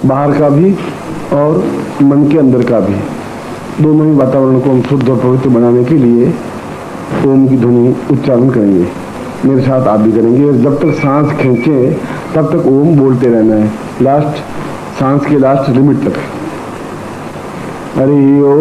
बाहर का भी और मन के अंदर का भी, दोनों ही वातावरण को हम शुद्ध और पवित्र बनाने के लिए ओम की ध्वनि उच्चारण करेंगे। मेरे साथ आप भी करेंगे और जब तक सांस खींचें तब तक ओम बोलते रहना है, लास्ट सांस के लास्ट लिमिट तक। हरि ओम।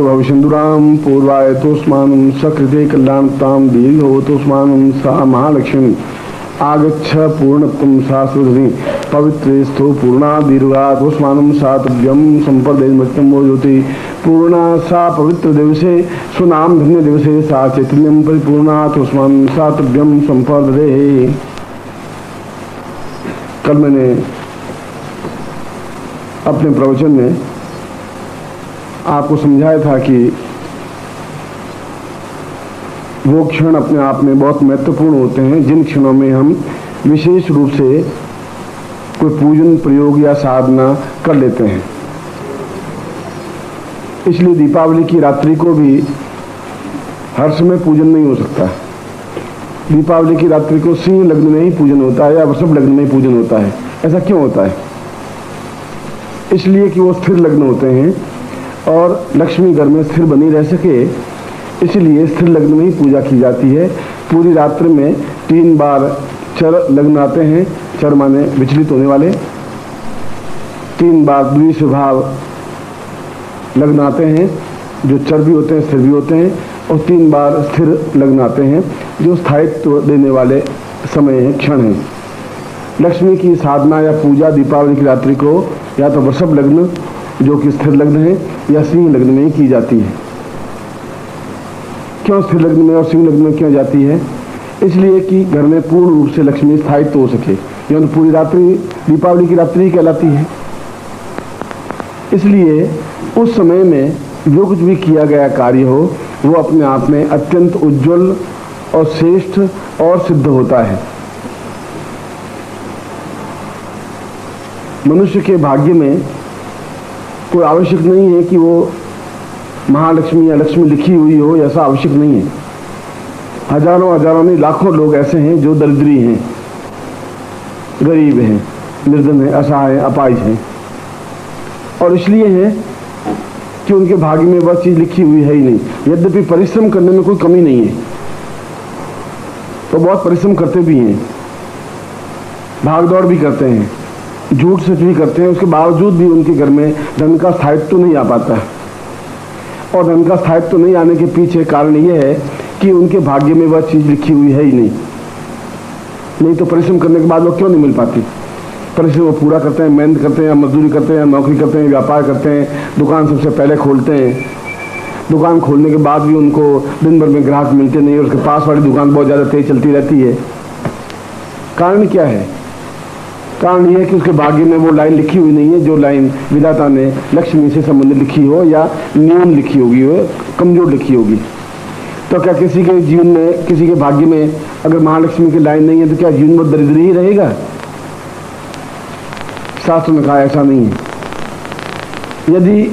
भविष्यन्दुराम पूर्वाय तोस्मानं सकृते कल्याणतां दीर्घो तोस्मानं सा महालक्ष्मी आगच्छ पूर्णत्वं शास्त्रधि पवित्रे स्थो पूर्णा दीर्घा तोस्मानं सातव्यं संपदे मृत्यं मोजोति पूर्णा सा पवित्र दिवसे सुनाम धन्य दिवसे सा चैतन्यं परिपूर्णा तोस्मानं सातव्यं संपदे। कल मैंने अपने प्रवचन में आपको समझाया था कि वो क्षण अपने आप में बहुत महत्वपूर्ण होते हैं जिन क्षणों में हम विशेष रूप से कोई पूजन प्रयोग या साधना कर लेते हैं। इसलिए दीपावली की रात्रि को भी हर समय पूजन नहीं हो सकता। दीपावली की रात्रि को सिंह लग्न में ही पूजन होता है या वृषभ लग्न में ही पूजन होता है। ऐसा क्यों होता है? इसलिए कि वो स्थिर लग्न होते हैं और लक्ष्मी घर में स्थिर बनी रह सके, इसलिए स्थिर लग्न में ही पूजा की जाती है। पूरी रात्रि में 3 बार चर लग्न आते हैं, चर माने विचलित होने वाले। 3 बार द्विस्वभाव लग्न आते हैं जो चर भी होते हैं स्थिर भी होते हैं, और 3 बार स्थिर लग्न आते हैं जो स्थायित्व देने वाले समय हैं, क्षण हैं। लक्ष्मी की साधना या पूजा दीपावली की रात्रि को या तो वृषभ लग्न जो कि स्थिर लग्न है या सिंह लग्न में ही की जाती है। क्यों स्थिर लग्न में और सिंह लग्न में क्यों जाती है? इसलिए कि घर में पूर्ण रूप से लक्ष्मी स्थायित्व हो सके। यह तो पूरी रात्रि दीपावली की रात्रि ही कहलाती है। इसलिए उस समय में जो कुछ भी किया गया कार्य हो वो अपने आप में अत्यंत उज्जवल और श्रेष्ठ और सिद्ध होता है। मनुष्य के भाग्य में कोई आवश्यक नहीं है कि वो महालक्ष्मी या लक्ष्मी लिखी हुई हो, ऐसा आवश्यक नहीं है। हजारों हजारों नहीं लाखों लोग ऐसे हैं जो दरिद्री हैं, गरीब हैं, निर्धन हैं, असहाय हैं, अपाहिज हैं, और इसलिए है कि उनके भाग्य में वह चीज लिखी हुई है ही नहीं। यद्यपि परिश्रम करने में कोई कमी नहीं है, तो बहुत परिश्रम करते भी हैं, भाग दौड़ भी करते हैं, झूठ सच भी करते हैं, उसके बावजूद भी उनके घर में धन का स्थायित्व नहीं आ पाता है। और धन का स्थायित्व नहीं आने के पीछे कारण यह है कि उनके भाग्य में वह चीज लिखी हुई है ही नहीं तो परिश्रम करने के बाद वो क्यों नहीं मिल पाती? परिश्रम वो पूरा करते हैं, मेहनत करते हैं, मजदूरी करते हैं, नौकरी करते हैं, व्यापार करते हैं, दुकान सबसे पहले खोलते हैं। दुकान खोलने के बाद भी उनको दिन भर में ग्राहक मिलते नहीं और उसके पास वाली दुकान बहुत ज़्यादा तेज चलती रहती है। कारण क्या है? कारण यह है कि उसके भाग्य में वो लाइन लिखी हुई नहीं है जो लाइन विधाता ने लक्ष्मी से संबंधित लिखी हो या न्यून लिखी होगी, वो कमजोर लिखी होगी। तो क्या किसी के जीवन में, किसी के भाग्य में अगर महालक्ष्मी की लाइन नहीं है तो क्या जीवन में दरिद्र ही रहेगा? शास्त्र में कहा ऐसा नहीं है। यदि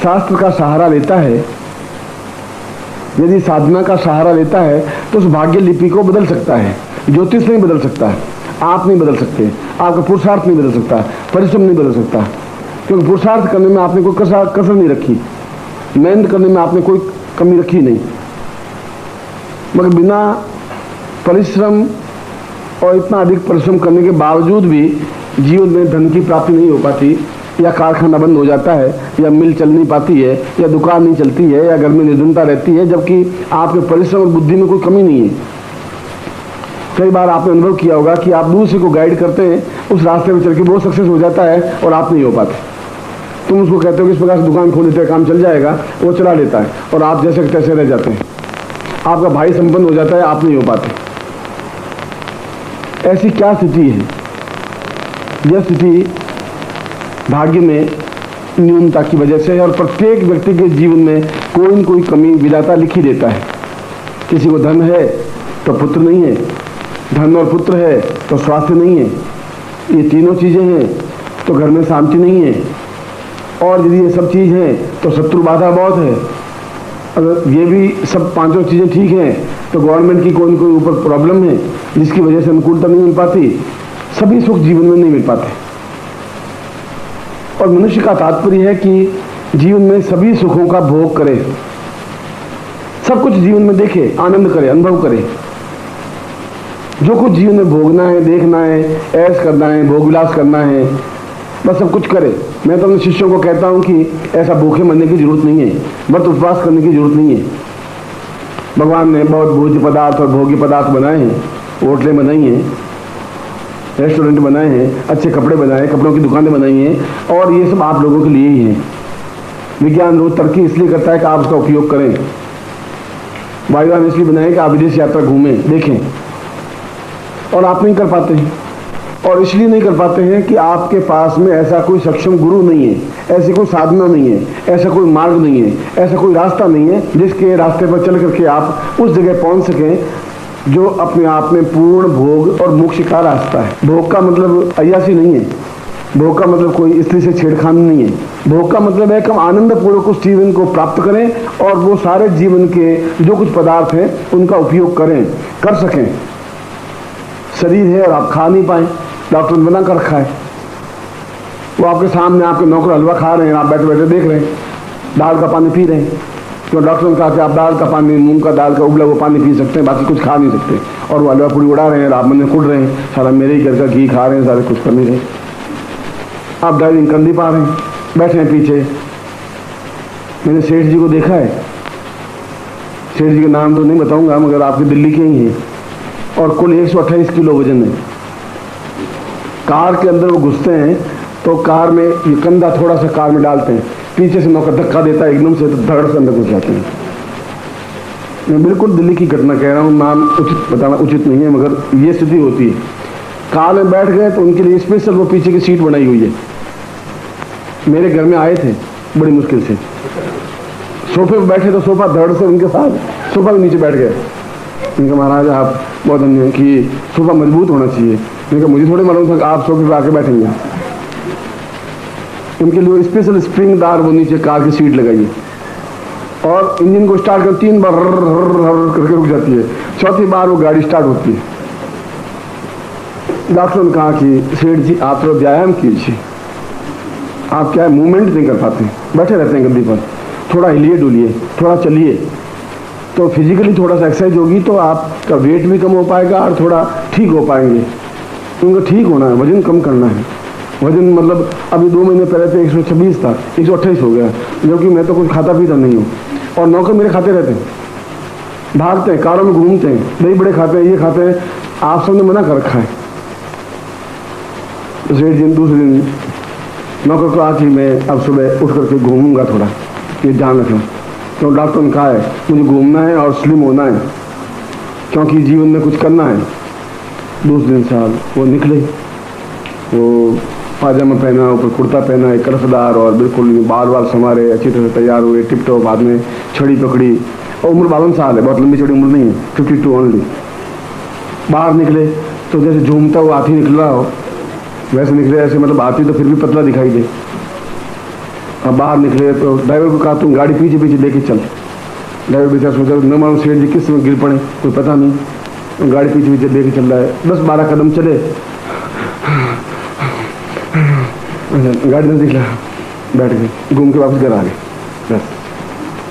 शास्त्र का सहारा लेता है, यदि साधना का सहारा लेता है तो उस भाग्य लिपि को बदल सकता है। ज्योतिष नहीं बदल सकता है, आप नहीं बदल सकते, आपका पुरुषार्थ नहीं बदल सकता, परिश्रम नहीं बदल सकता, क्योंकि पुरुषार्थ करने में आपने कोई कसर नहीं रखी, मेहनत करने में आपने कोई कमी रखी नहीं। मगर बिना परिश्रम और इतना अधिक परिश्रम करने के बावजूद भी जीवन में धन की प्राप्ति नहीं हो पाती, या कारखाना बंद हो जाता है, या मिल चल नहीं पाती है, या दुकान नहीं चलती है, या घर में निर्धनता रहती है, जबकि आपके परिश्रम और बुद्धि में कोई कमी नहीं है। कई बार आपने अनुभव किया होगा कि आप दूसरे को गाइड करते हैं, उस रास्ते में चल के वो सक्सेस हो जाता है और आप नहीं हो पाते। तुम उसको कहते हो कि इस प्रकार से दुकान खोल लेते हैं, काम चल जाएगा, वो चला लेता है और आप जैसे तैसे रह जाते हैं। आपका भाई संपन्न हो जाता है, आप नहीं हो पाते। ऐसी क्या स्थिति है? यह स्थिति भाग्य में न्यूनता की वजह से है और प्रत्येक व्यक्ति के जीवन में कोई न कोई कमी विधाता लिखी देता है। किसी को धन है तो पुत्र नहीं है, धन और पुत्र है तो स्वास्थ्य नहीं है, ये तीनों चीजें हैं तो घर में शांति नहीं है, और यदि ये सब चीज हैं तो शत्रु बाधा बहुत है। अगर ये भी सब पांचों चीजें ठीक हैं तो गवर्नमेंट की कोई न कोई ऊपर प्रॉब्लम है जिसकी वजह से अनुकूलता नहीं मिल पाती, सभी सुख जीवन में नहीं मिल पाते। और मनुष्य का तात्पर्य है कि जीवन में सभी सुखों का भोग करे, सब कुछ जीवन में देखे, आनंद करे, अनुभव करे। जो कुछ जीवन में भोगना है, देखना है, ऐश करना है, भोग विलास करना है, बस सब कुछ करे। मैं तो अपने शिष्यों को कहता हूं कि ऐसा भूखे मरने की जरूरत नहीं है, व्रत उपवास करने की जरूरत नहीं है। भगवान ने बहुत भोज्य पदार्थ और भोग्य पदार्थ बनाए हैं, होटलें बनाई हैं, रेस्टोरेंट बनाए हैं, अच्छे कपड़े बनाए, कपड़ों की दुकानें बनाई हैं, और ये सब आप लोगों के लिए ही हैं। विज्ञान रोज तरक्की इसलिए करता है कि आप उसका उपयोग करें। वायुयान इसलिए बनाए कि आप विदेश यात्रा घूमें, देखें, और आप नहीं कर पाते हैं। और इसलिए नहीं कर पाते हैं कि आपके पास में ऐसा कोई सक्षम गुरु नहीं है, ऐसी कोई साधना नहीं है, ऐसा कोई मार्ग नहीं है, ऐसा कोई रास्ता नहीं है जिसके रास्ते पर चल करके आप उस जगह पहुंच सकें जो अपने आप में पूर्ण भोग और मोक्ष का रास्ता है। भोग का मतलब अय्यासी नहीं है, भोग का मतलब कोई स्त्री से छेड़खानी नहीं है। भोग का मतलब है कि हम आनंद पूर्वक उस जीवन को प्राप्त करें और वो सारे जीवन के जो कुछ पदार्थ हैं उनका उपयोग करें, कर सकें। शरीर है और आप खा नहीं पाए, डॉक्टर ने बना कर रखा है, वो आपके सामने आपके नौकर हलवा खा रहे हैं, आप बैठे बैठे देख रहे हैं, दाल का पानी पी रहे हैं। तो डॉक्टर ने कहा कि आप दाल का पानी, मूंग का दाल का उबला वो पानी पी सकते हैं, बाकी कुछ खा नहीं सकते। और वो हलवा पूरी उड़ा रहे हैं, आप मन में कुड़ रहे हैं, सारा मेरे ही घर का घी खा रहे हैं, सारे कुछ कर नहीं रहे। आप ड्राइविंग कर नहीं पा रहे हैं, बैठे हैं पीछे। मैंने सेठ जी को देखा है, सेठ जी का नाम तो नहीं बताऊंगा मगर आपकी दिल्ली के ही हैं, और कुल 128 किलो वजन है। कार के अंदर वो घुसते हैं तो कार में ये कंधा थोड़ा सा कार में डालते हैं, पीछे से नौकर धक्का देता है एकदम से, तो धड़ से अंदर घुस जाते हैं। मैं बिल्कुल दिल्ली की घटना कह रहा हूँ, नाम उचित बताना उचित नहीं है, मगर ये स्थिति होती है। कार में बैठ गए तो उनके लिए स्पेशल वो पीछे की सीट बनाई हुई है। मेरे घर में आए थे बड़ी मुश्किल से, सोफे पर बैठे तो सोफा धड़ से उनके साथ सोफा के नीचे बैठ गए। उनके महाराज आप बहुत धन्य कि सोफा मजबूत होना चाहिए। मैंने कहा मुझे थोड़ी मालूम था कि आप सोफे पर आके बैठेंगे। उनके लिए स्पेशल स्प्रिंगदार वो नीचे कार की सीट लगाई और इंजन को स्टार्ट कर 3 बार हर करके रुक जाती है, चौथी बार वो गाड़ी स्टार्ट होती है। डॉक्टर ने कहा कि सेठ जी आप थोड़ा व्यायाम कीजिए, आप क्या है मूवमेंट नहीं कर पाते, बैठे रहते हैं गद्दी पर, थोड़ा हिलिए डुलिए, थोड़ा चलिए, तो फिजिकली थोड़ा सा एक्सरसाइज होगी तो आपका वेट भी कम हो पाएगा और थोड़ा ठीक हो पाएंगे। उनको ठीक होना है, वजन कम करना है। वजन मतलब अभी 2 महीने पहले तो 126 था, 128 हो गया, जबकि मैं तो कुछ खाता पीता नहीं हूँ। और नौकर मेरे खाते रहते हैं, भागते हैं, कारों में घूमते हैं, दही बड़े खाते हैं, ये खाते हैं, आप सबने मना कर रखा है। सेठ दिन दूसरे दिन नौकर को आज ही मैं अब सुबह उठ करके घूमूंगा, थोड़ा ये ध्यान रखना। तो डॉक्टर ने कहा है मुझे घूमना है और स्लिम होना है क्योंकि जीवन में कुछ करना है। दूसरे दिन साल वो निकले, वो पाजामा पहना, ऊपर कुर्ता पहना, एक कर्फदार, और बिल्कुल बाल बाल संवारे, अच्छी तरह से तैयार हुए, टिप टॉप, बाद में छड़ी पकड़ी, और उम्र 52 साल है, बहुत लंबी चौड़ी उम्र नहीं है, 52 ओनली। बाहर निकले तो जैसे झूमता हुआ हाथी निकल रहा हो वैसे निकले, ऐसे मतलब हाथी तो फिर भी पतला दिखाई दे। अब बाहर निकले तो ड्राइवर को कहा तुम गाड़ी पीछे पीछे लेके चल। ड्राइवर बेचारा सोचा न मालूम सेठ जी किस समय गिर पड़े, कोई पता नहीं, तो गाड़ी पीछे पीछे लेके चल रहा है। 10-12 कदम चले, गाड़ी में निकला, बैठ गए, घूम के वापस घर आ गए। बस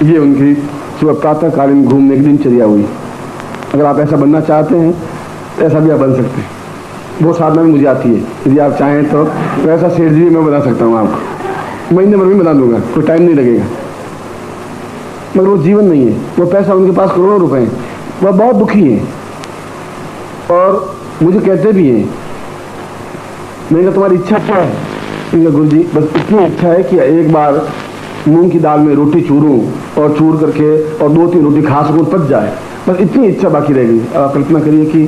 ये उनकी सुबह प्रातःकालीन घूमने की दिनचर्या हुई। अगर आप ऐसा बनना चाहते हैं तो ऐसा भी आप बन सकते हैं। वो साधना भी मुझे आती है, यदि आप चाहें तो वैसा सेठ जी मैं बना सकता हूँ आपको, महीने भर में बना दूंगा, कोई टाइम नहीं लगेगा। मगर वो जीवन नहीं है, वो पैसा उनके पास करोड़ों रुपए हैं, वह बहुत दुखी है और मुझे कहते भी हैं, मैंने कहा तुम्हारी इच्छा क्या है? गुरु जी बस इतनी इच्छा है कि एक बार मूंग की दाल में रोटी चूरूं और चूर करके और 2-3 रोटी खा सकूं, पच जाए, बस इतनी इच्छा बाकी रह गई। आप कल्पना करिए कि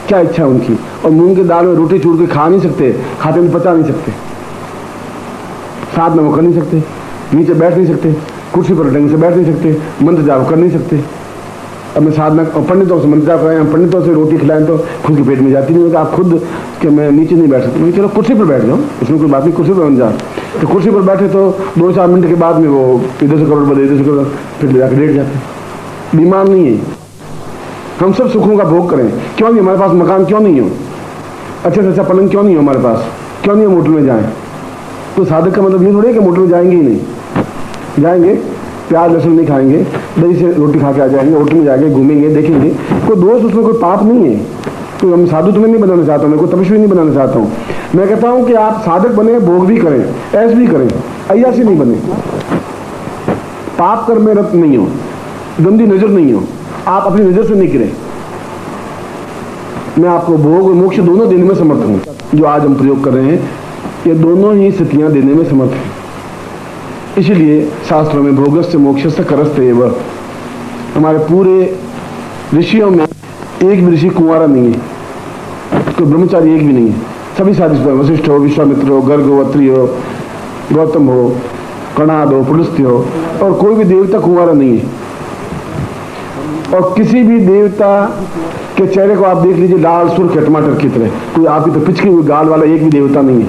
क्या इच्छा उनकी। और मूंग की दाल में रोटी चूर के खा नहीं सकते, खाते में पचा नहीं सकते, साथ में वो कर नहीं सकते, नीचे बैठ नहीं सकते, कुर्सी पर ढंग से बैठ नहीं सकते, मंत्र जाप कर नहीं सकते। अब मैं साधना पंडितों से मंत्र जाप कराएं, पंडितों से रोटी खिलाएं तो खुद के पेट में जाती नहीं होगी। आप खुद कि मैं नीचे नहीं बैठ सकता, मैं चलो कुर्सी पर बैठ जाऊँ, उसमें कोई बात नहीं, कुर्सी पर बन जाए। तो कुर्सी पर बैठे तो 2-4 मिनट के बाद में वो इधर से करोड़ बदले, इधर से करोड़, फिर जाकर लेट जाते। बीमार नहीं है, हम सब सुखों का भोग करें। क्यों नहीं हमारे पास मकान क्यों नहीं हो, अच्छे से अच्छा पलंग क्यों नहीं हो हमारे पास, क्यों नहीं हम होटल में जाएं? तो साधक का मतलब नहीं थोड़ी कि होटल में जाएंगे ही नहीं, जाएंगे, प्याज लहसुन नहीं खाएंगे, दही से रोटी खा के आ जाएंगे, होटल में जाएंगे, घूमेंगे, देखेंगे, कोई दोष, उसमें कोई पाप नहीं है। तो हम साधु तुम्हें नहीं बनाना चाहता हूँ, मैं कोई तपस्वी नहीं बनाना चाहता हूँ। मैं कहता हूँ कि आप साधक बने, भोग भी करें, ऐश भी करें, अय्यासी नहीं बने, पाप कर्म में रत नहीं हो, गंदी नजर नहीं हो, आप अपनी नजर से नहीं गिरे। मैं आपको भोग और मोक्ष दोनों देने में समर्थ हूँ। जो आज हम प्रयोग कर रहे हैं ये दोनों ही स्थितियां देने में समर्थ हैं। इसलिए शास्त्रों में भोगस्य मोक्षस्य करस्ते एव, हमारे पूरे ऋषियों में एक भी ऋषि कुंवारा नहीं है, कोई ब्रह्मचारी एक भी नहीं है। सभी शादी, वशिष्ठ हो, विश्वामित्र हो, गर्ग हो, अत्रि हो, गौतम हो, कणाद हो, पुलस्त्य हो, और कोई भी देवता कुंवारा नहीं है। और किसी भी देवता के चेहरे को आप देख लीजिए, लाल सुर्ख टमाटर की तरह, कोई आपकी तो पिचकी हुई गाल वाला एक भी देवता नहीं है,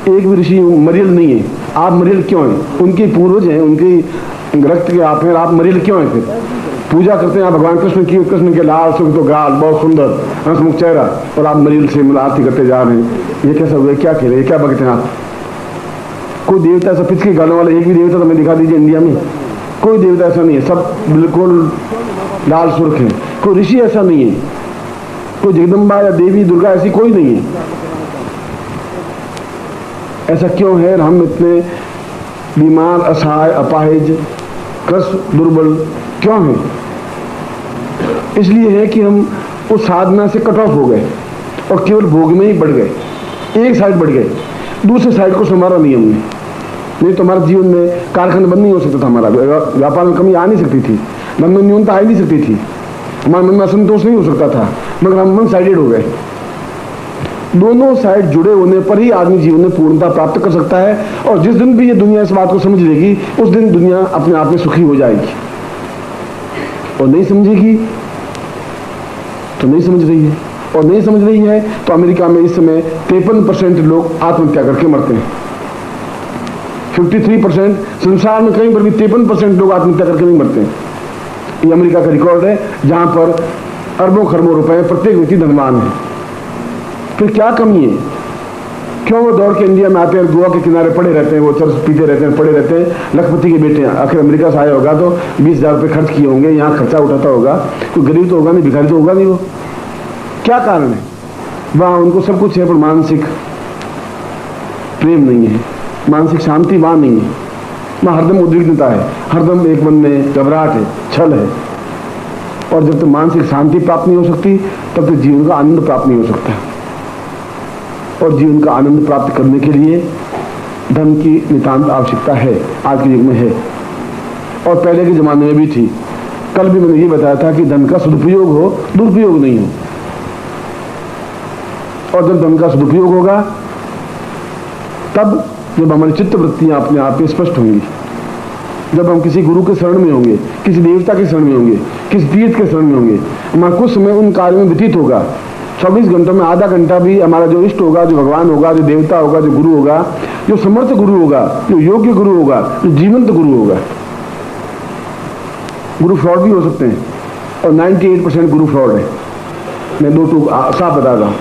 एक भी ऋषि मरियल नहीं है। आप मरियल क्यों हैं? उनके पूर्वज हैं, उनके रक्त के आप हैं, आप मरियल क्यों हैं? फिर पूजा करते हैं आप भगवान कृष्ण की, कृष्ण के लाल सुर्ख तो गाल, बहुत सुंदर हंसमुख चेहरा, और आप मरियल से आरती करते जा रहे हैं। ये कैसा हुआ? क्या खेले? क्या बगते हैं आप? कोई देवता ऐसा पिचकी गालों वाला एक भी देवता तो हमें दिखा दीजिए इंडिया में। कोई देवता ऐसा नहीं है, सब बिल्कुल लाल सुर्ख है। कोई ऋषि ऐसा नहीं है, कोई जगदम्बा या देवी दुर्गा ऐसी कोई नहीं है। ऐसा क्यों है? हम इतने बीमार, असहाय, अपाहिज, क्रस्त, दुर्बल क्यों हैं? इसलिए है कि हम उस साधना से कट ऑफ हो गए और केवल भोग में ही बढ़ गए, एक साइड बढ़ गए, दूसरे साइड को संभाला नहीं हमने। नहीं तो हमारे जीवन में कारखाना बंद नहीं हो सकता था, हमारा व्यापार में कमी आ नहीं सकती थी, मन में न्यूनता आ नहीं सकती थी, हमारे मन में असंतोष नहीं हो सकता था, मगर हम वन साइडेड हो गए। दोनों साइड जुड़े होने पर ही आदमी जीवन में पूर्णता प्राप्त कर सकता है। और जिस दिन भी ये दुनिया इस बात को समझ लेगी, उस दिन दुनिया अपने आप में सुखी हो जाएगी। और नहीं समझेगी तो नहीं समझ रही है, और नहीं समझ रही है तो अमेरिका में इस समय 53% लोग आत्महत्या करके मरते हैं। 53%, संसार में कहीं पर भी 53% लोग आत्महत्या करके नहीं मरते हैं। ये अमेरिका का रिकॉर्ड है, जहां पर अरबों खरबों रुपए प्रत्येक व्यक्ति धनवान है। फिर क्या कमी है? क्यों वो दौड़ के इंडिया में आते हैं, गोवा के किनारे पड़े रहते हैं, वो चर्च पीते रहते हैं, पड़े रहते हैं, लखपति के बेटे हैं। आखिर अमेरिका से आया होगा तो 20,000 रुपये खर्च किए होंगे, यहाँ खर्चा उठाता होगा, कोई गरीब तो होगा नहीं, भिखारी तो होगा नहीं। वो क्या कारण है? वहाँ उनको सब कुछ है पर मानसिक प्रेम नहीं है, मानसिक शांति वहाँ नहीं है। वहाँ हरदम उद्विग्नता है, हरदम एक मन में घबराहट है, छल है। और जब तक मानसिक शांति प्राप्त नहीं हो सकती, तब तक जीवन का आनंद प्राप्त नहीं हो सकता। और जीवन का आनंद प्राप्त करने के लिए धन की नितांत आवश्यकता है, आज के युग में है, और पहले के जमाने में भी थी। कल भी मैंने ये बताया था कि धन का सदुपयोग हो, दुरुपयोग नहीं हो। और जब धन का सदुपयोग होगा, तब जब हमारी चित्त वृत्तियां अपने आप में स्पष्ट होंगी, जब हम किसी गुरु के शरण में होंगे, किसी देवता के शरण में होंगे, किसी तीर्थ के शरण में होंगे, हमारा कुछ समय उन कार्य में व्यतीत होगा। 24 घंटों में आधा घंटा भी हमारा जो इष्ट होगा, जो भगवान होगा, जो देवता होगा, जो गुरु होगा, जो समर्थ गुरु होगा, जो योग्य गुरु होगा, जो जीवंत गुरु होगा। गुरु फ्रॉड भी हो सकते हैं, और 98% गुरु फ्रॉड है। मैं 2 साफ बता रहा हूँ।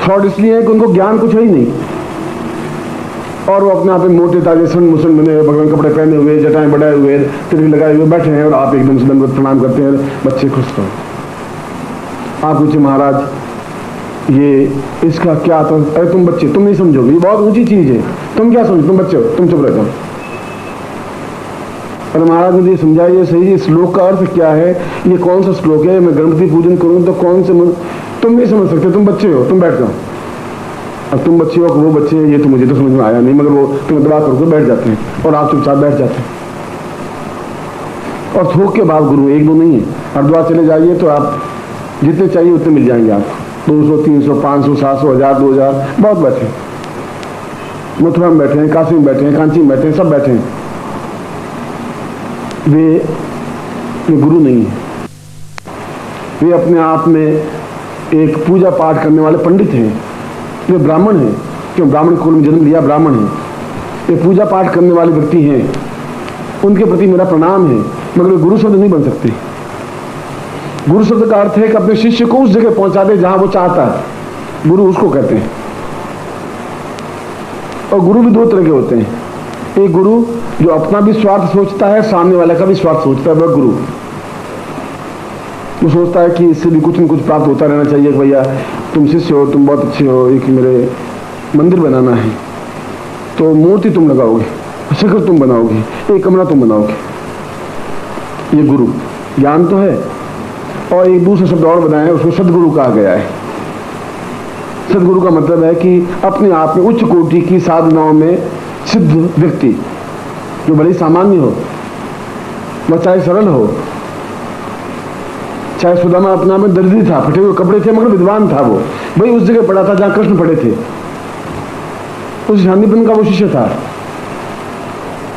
फ्रॉड इसलिए है कि उनको ज्ञान कुछ है ही नहीं, और वो अपने आप में मोटे ताजे सन मुसन बने हुए, भगवान कपड़े पहने हुए, जटाएं बढ़ाए हुए, तिलक लगाए हुए बैठे हैं, और आप एकदम से दंडवत प्रणाम करते हैं, बच्चे खुश तो। आप पूछे महाराज ये इसका क्या था? अरे तुम बच्चे, तुम नहीं समझोगे, ये बहुत ऊंची चीज है, तुम क्या समझो, तुम बच्चे हो, तुम चुप रह जाओ। अरे महाराज मुझे समझाइए सही, श्लोक का अर्थ क्या है, ये कौन सा श्लोक है, मैं गणपति पूजन करूं तो कौन से तुम नहीं समझ सकते, तुम बच्चे हो, तुम बैठ जाओ। अब तुम बच्चे हो कि वो बच्चे हैं, ये तो मुझे तो समझ में आया नहीं, मगर वो तुम्हें दबा करके बैठ जाते हैं और आप चुपचाप बैठ जाते हैं। और थोक के भाव गुरु एक दो नहीं है। हरिद्वार चले जाइए तो आप जितने चाहिए उतने मिल जाएंगे आपको, 200, 300, 500, 700, 1000, 2000, बहुत बैठे। मथुरा में बैठे हैं, काशी में बैठे हैं, कांची में बैठे हैं, सब बैठे हैं। वे गुरु नहीं है, वे अपने आप में एक पूजा पाठ करने वाले पंडित हैं। वे ब्राह्मण हैं, क्यों ब्राह्मण कुल में जन्म लिया, ब्राह्मण हैं। वे पूजा पाठ करने वाले व्यक्ति हैं, उनके प्रति मेरा प्रणाम है, मगर वे गुरु शब्द नहीं बन सकते। गुरु शब्द का अर्थ है कि अपने शिष्य को उस जगह पहुंचा दे जहां वो चाहता है, गुरु उसको कहते हैं। और गुरु भी दो तरह के होते हैं। एक गुरु जो अपना भी स्वार्थ सोचता है, सामने वाले का भी स्वार्थ सोचता है, वह गुरु। वो सोचता है कि इससे भी कुछ न कुछ प्राप्त होता रहना चाहिए। भैया तुम शिष्य हो, तुम बहुत अच्छे हो, एक मेरे मंदिर बनाना है तो मूर्ति तुम लगाओगे, शिखर तुम बनाओगे, एक कमरा तुम बनाओगे। ये गुरु ज्ञान तो है। और एक दूसरा शब्द और बनाया है, उसको सदगुरु कहा गया है। सदगुरु का मतलब है कि अपने आप में उच्च कोटि की साधनाओं में सिद्ध व्यक्ति, जो बड़ी सामान्य हो, वह चाहे सरल हो, चाहे सुदामा अपना में दर्जी था, फटे हुए कपड़े थे, मगर विद्वान था। वो वही उस जगह पड़ा था जहां कृष्ण पड़े थे, उस शांतिपन का वो शिष्य था।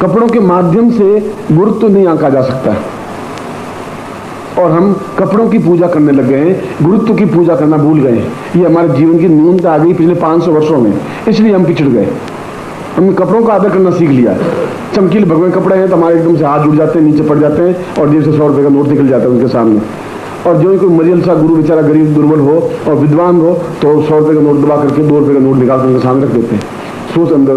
कपड़ों के माध्यम से गुरुत्व नहीं आंका जा सकता, और हम कपड़ों की पूजा करने लग गए हैं, गुरुत्व की पूजा करना भूल गए हैं। ये हमारे जीवन की न्यूनता आ गई पिछले 500 वर्षों में, इसलिए हम पिछड़ गए। हमने कपड़ों का आदर करना सीख लिया। चमकीले भगवे कपड़े हैं तो हमारे एकदम से हाथ जुड़ जाते हैं, नीचे पड़ जाते हैं और जेब से 100 रुपए का नोट निकल जाता है उनके सामने। और जो कोई मरियल सा गुरु बेचारा गरीब दुर्बल हो और विद्वान हो तो 100 रुपए का नोट दबा करके 2 रुपए का नोट निकाल कर उनके सामने रख देते हैं। सोच अंदर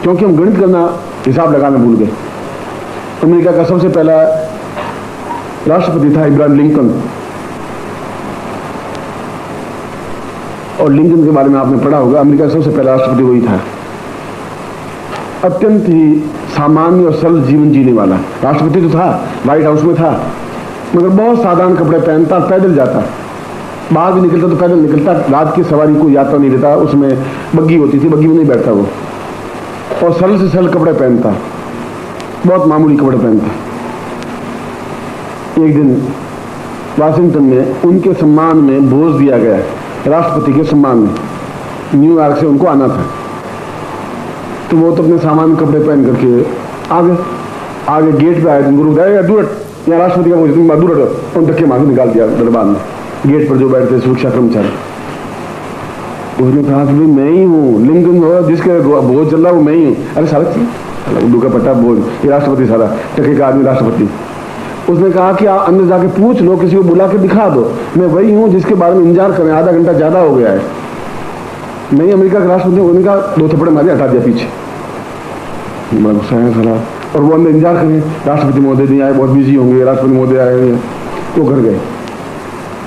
क्योंकि हम गणित करना, हिसाब लगाना भूल गए। अमेरिका का सबसे पहला राष्ट्रपति था इब्राहिम लिंकन, और लिंकन के बारे में आपने पढ़ा होगा। अमेरिका का सबसे पहला राष्ट्रपति वही था। अत्यंत ही सामान्य और सरल जीवन जीने वाला राष्ट्रपति तो था, व्हाइट हाउस में था, मगर बहुत साधारण कपड़े पहनता, पैदल जाता, बाहर भी निकलता तो पैदल निकलता, रात की सवारी को यात्रा नहीं देता, उसमें बग्गी होती थी, बग्गी में नहीं बैठता वो, और सरल से सरल कपड़े पहनता, बहुत मामूली कपड़े पहनता। एक दिन वाशिंगटन में उनके सम्मान में भोज दिया गया, राष्ट्रपति के सम्मान में, न्यूयॉर्क से उनको आना था। तो वो तो अपने सामान्य कपड़े पहन करके आगे गेट पे आए, गुरु बताया दूर यहाँ राष्ट्रपति का भोज, तुम दूर हटो, उन धक्के मार के निकाल दिया दरबार में। गेट पर जो बैठते सुरक्षा कर्मचारी, उसने कहा कि भाई मैं ही हूँ, लिंकन हो जिसके भोज चल रहा वो मैं ही हूँ। अरे सारा उर्दू का पट्टा बोल, ये राष्ट्रपति सारा टके का आदमी राष्ट्रपति। उसने कहा कि आप अंदर जाके पूछ लो, किसी को बुला के दिखा दो, मैं वही हूं जिसके बारे में इंतजार करें, आधा घंटा ज्यादा हो गया है, मैं ही अमेरिका के राष्ट्रपति। उन्होंने कहा 2 थप्पड़ मारे, हटा दिया पीछे। बड़ा गुस्सा है साला। और वो अंदर इंतजार करें, राष्ट्रपति महोदय नहीं आए, बहुत बिजी होंगे, राष्ट्रपति महोदय आए हुए हैं। तो घर गए,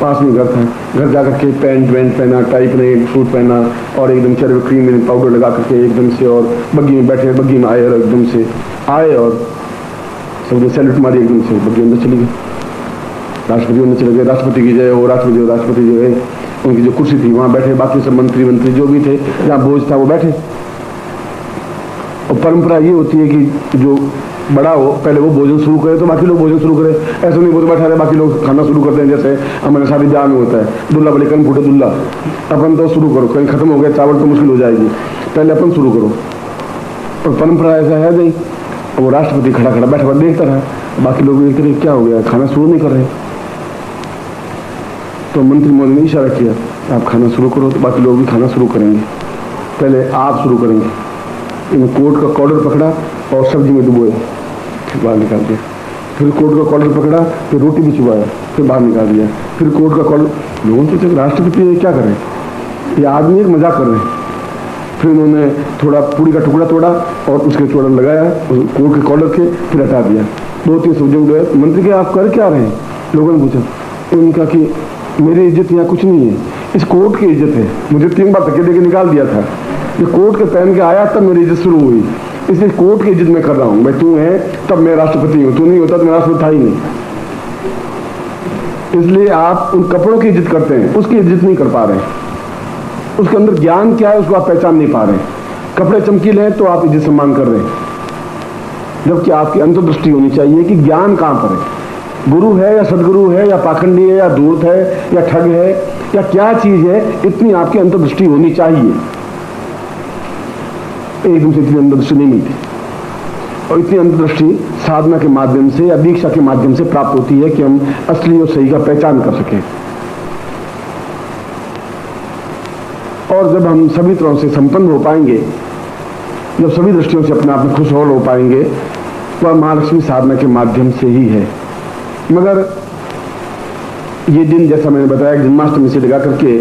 पास में घर था, घर जाकर के पैंट वैंट पहना, टाई पहने, सूट पहना, और एकदम चेहरे पर क्रीम पाउडर लगा करके एकदम से, और बग्गी में बैठे, बग्गी में आए, और एकदम से आए और सबने सैल्यूट मारी, एकदम से बग्गी अंदर चली गई। राष्ट्रपति अंदर चले गए, राष्ट्रपति की जय हो, राष्ट्रपति जो है, उनकी जो कुर्सी थी वहां बैठे, बाकी सब मंत्री जो भी थे, जहाँ भोज था वो बैठे। और परंपरा ये होती है कि जो बड़ा हो पहले वो भोजन शुरू करे तो बाकी लोग भोजन शुरू करें, ऐसा नहीं वो तो बैठा रहे बाकी लोग खाना शुरू करते हैं। जैसे हमारे शादी ब्याह में होता है, दुल्ला बड़े कन फूटे दुल्ला, अपन तो शुरू करो, कहीं खत्म हो गया चावल तो मुश्किल हो जाएगी, पहले अपन शुरू करो। और परंपरा ऐसा है नहीं। वो राष्ट्रपति खड़ा खड़ा बैठा देखता रहा, बाकी लोग देखते रहे क्या हो गया, खाना शुरू नहीं कर रहे। तो मंत्री महोदय ने इशारा किया, आप खाना शुरू करो, तो बाकी लोग भी खाना शुरू करेंगे, पहले आप शुरू करेंगे। इन कोट का कॉलर पकड़ा और सब्जी में डुबोया, फिर बाहर निकाल दिया। फिर कोट का कॉलर पकड़ा, फिर रोटी भी चुबाया, फिर बाहर निकाल दिया। फिर कोट का कॉलर, लोगों ने सोचा राष्ट्रपति क्या कर रहे हैं, ये आदमी एक मजाक कर रहे हैं। फिर उन्होंने थोड़ा पूरी का टुकड़ा तोड़ा और उसके चोड़ा लगाया कोट के कॉलर के, फिर हटा दिया। 2-3 सब्जियों गए, मंत्री के आप कर क्या रहे हैं, लोगों ने पूछा। उन्होंने कहा कि मेरी इज्जत यहाँ कुछ नहीं है, इस कोट की इज्जत है, मुझे 3 बार धक्के देके निकाल दिया था, ये कोट के पहन के आया तब मेरी इज्जत शुरू हुई, इसलिए कोट की इज्जत मैं कर रहा हूँ। भाई तू है तब मैं राष्ट्रपति हूँ, तू नहीं होता तो मैं राष्ट्रपति था ही नहीं। इसलिए आप उन कपड़ों की इज्जत करते हैं, उसकी इज्जत नहीं कर पा रहे हैं। उसके अंदर ज्ञान क्या है उसको आप पहचान नहीं पा रहे हैं। कपड़े चमकीले हैं तो आप इज्जत सम्मान कर रहे हैं, जबकि आपकी अंतर्दृष्टि होनी चाहिए कि ज्ञान कहां पर है। गुरु है या सदगुरु है या पाखंडी है या दूत है या ठग है या क्या चीज है, इतनी आपकी अंतर्दृष्टि होनी चाहिए। एकदम से इतनी अंतर्दृष्टि नहीं मिलती, और इतनी अंतर्दृष्टि साधना के माध्यम से या दीक्षा के माध्यम से प्राप्त होती है कि हम असली और सही का पहचान कर सकें। और जब हम सभी तरह से संपन्न हो पाएंगे, जब सभी दृष्टियों से अपने आप में खुशहाल हो पाएंगे, तो महालक्ष्मी साधना के माध्यम से ही है। मगर ये दिन, जैसा मैंने बताया, जन्माष्टमी से लगा करके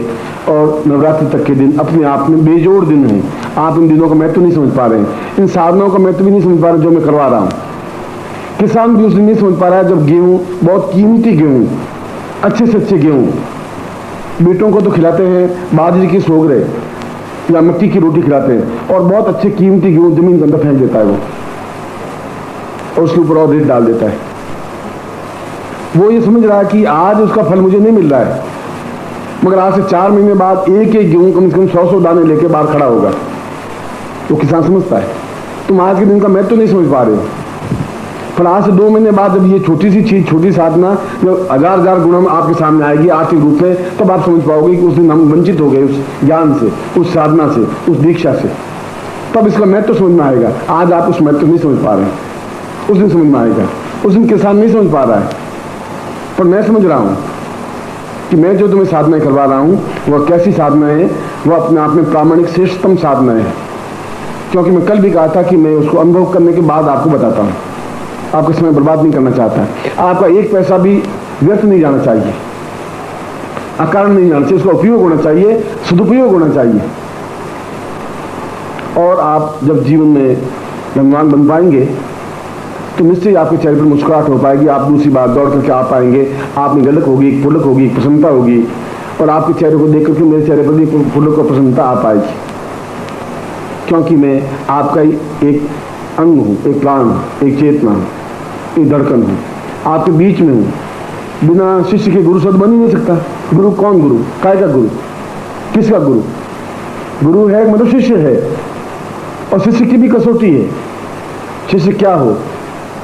और नवरात्रि तक के दिन अपने आप में बेजोड़ दिन हैं। आप इन दिनों का महत्व नहीं समझ पा रहे हैं, इन साधनाओं का महत्व भी नहीं समझ पा रहे जो मैं करवा रहा हूं। किसान भी उस दिन नहीं समझ पा रहा है जब गेहूं, बहुत कीमती गेहूं, अच्छे से अच्छे गेहूं, बेटों को तो खिलाते हैं बाजरे की सोगरे या मक्की की रोटी खिलाते हैं, और बहुत अच्छे कीमती गेहूं जमीन के अंदर फेंक देता है वो, और उसके ऊपर और रेत डाल देता है। वो ये समझ रहा है कि आज उसका फल मुझे नहीं मिल रहा है, मगर आज से 4 महीने बाद एक एक गेहूं कम से कम 100-100 दाने लेके बाहर खड़ा होगा। वो किसान समझता है। तुम आज के दिन का महत्व नहीं समझ पा रहे हो। पर आज से 2 महीने बाद जब ये छोटी सी चीज, छोटी साधना जब हजार गुणों में आपके सामने आएगी आर्थिक रूप में, तब आप समझ पाओगे कि उस दिन हम वंचित हो गए उस ज्ञान से, उस साधना से, उस दीक्षा से। तब इसका महत्व समझ में आएगा। आज आप उस महत्व नहीं समझ पा रहे हैं, उस दिन समझ में आएगा। उस दिन किसान नहीं समझ पा रहा है, पर मैं समझ रहा हूं कि मैं जो तुम्हें साधनाएं करवा रहा हूं वह कैसी साधना है, वह अपने आप में प्रामाणिक श्रेष्ठतम साधना है। क्योंकि मैं कल भी कहा था कि मैं उसको अनुभव करने के बाद आपको बताता हूं। आपका समय बर्बाद नहीं करना चाहता, आपका एक पैसा भी व्यर्थ नहीं जाना चाहिए, अकारण नहीं जाना चाहिए, उसका उपयोग होना चाहिए, सदुपयोग होना चाहिए। और आप जब जीवन में धनवान बन पाएंगे तो निश्चय आपके चेहरे पर मुस्कुराहट हो पाएगी। आप दूसरी बार दौड़ करके आ पाएंगे, आप में गलक होगी, एक पुलक होगी, एक प्रसन्नता होगी, और आपके चेहरे को देख करके मेरे चेहरे पर भी पुलक और प्रसन्नता आ पाएगी। क्योंकि मैं आपका एक अंग हूं, एक प्राण हूं, एक चेतना हूं, एक धड़कन हूं, आपके बीच में हूं। बिना शिष्य के गुरु शब्द बन ही नहीं सकता। गुरु कौन? गुरु काय का गुरु? किसका गुरु? गुरु है मतलब शिष्य है, और शिष्य की भी कसौटी है। शिष्य क्या हो,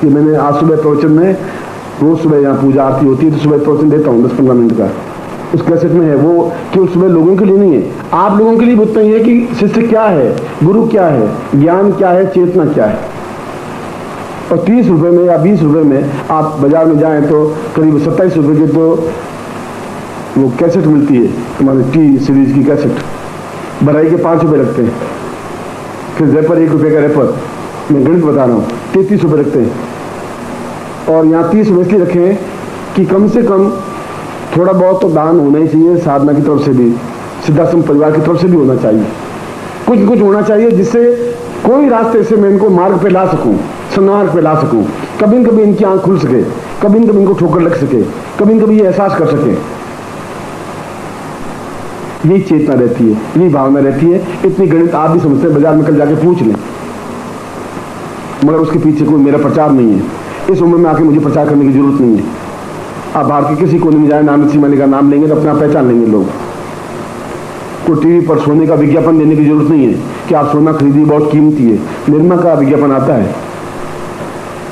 ये मैंने आज सुबह प्रवचन में, रोज सुबह यहाँ पूजा आरती होती है तो सुबह प्रवचन देता हूँ 10-15 मिनट का, उस कैसेट में है। वो केवल सुबह लोगों के लिए नहीं है, आप लोगों के लिए बोलते हैं कि शिष्य क्या है, गुरु क्या है, ज्ञान क्या है, चेतना क्या है। और 30 रुपए में या 20 रुपए में आप बाजार में जाएं तो करीब 27 रुपए की तो वो कैसेट मिलती है, हमारे टी सीरीज की कैसेट। बढ़ाई के 5 रुपए लगते हैं, फिर रेपर 1 रुपए का रेपर, मैं गणित बता रहा हूँ, 33 रुपए लगते हैं। और यहाँ 30 रुपए इसलिए रखे हैं कि कम से कम थोड़ा बहुत तो दान होना ही चाहिए, साधना की तरफ से भी, सिद्धाश्रम परिवार की तरफ से भी होना चाहिए, कुछ कुछ होना चाहिए, जिससे कोई रास्ते से मैं इनको मार्ग पे ला सकूं, सन्मार्ग पे ला सकूं। कभी न कभी इनकी आंख खुल सके, कभी न कभी इनको ठोकर लग सके, कभी न कभी ये एहसास कर सके। यही चेतना रहती है, यही भावना रहती है। इतनी गणित आप भी समझते हैं, बाजार में कल जाके पूछ लें, मगर उसके पीछे कोई मेरा प्रचार नहीं है। इस उम्र में आके मुझे प्रचार करने की जरूरत नहीं है। आप बाहर के किसी कोने में जाए, नाम सी माली का नाम लेंगे तो अपना पहचान लेंगे लोग। कोई टीवी पर सोने का विज्ञापन देने की जरूरत नहीं है कि आप सोना खरीदिए, बहुत कीमती है। निर्मा का विज्ञापन आता है,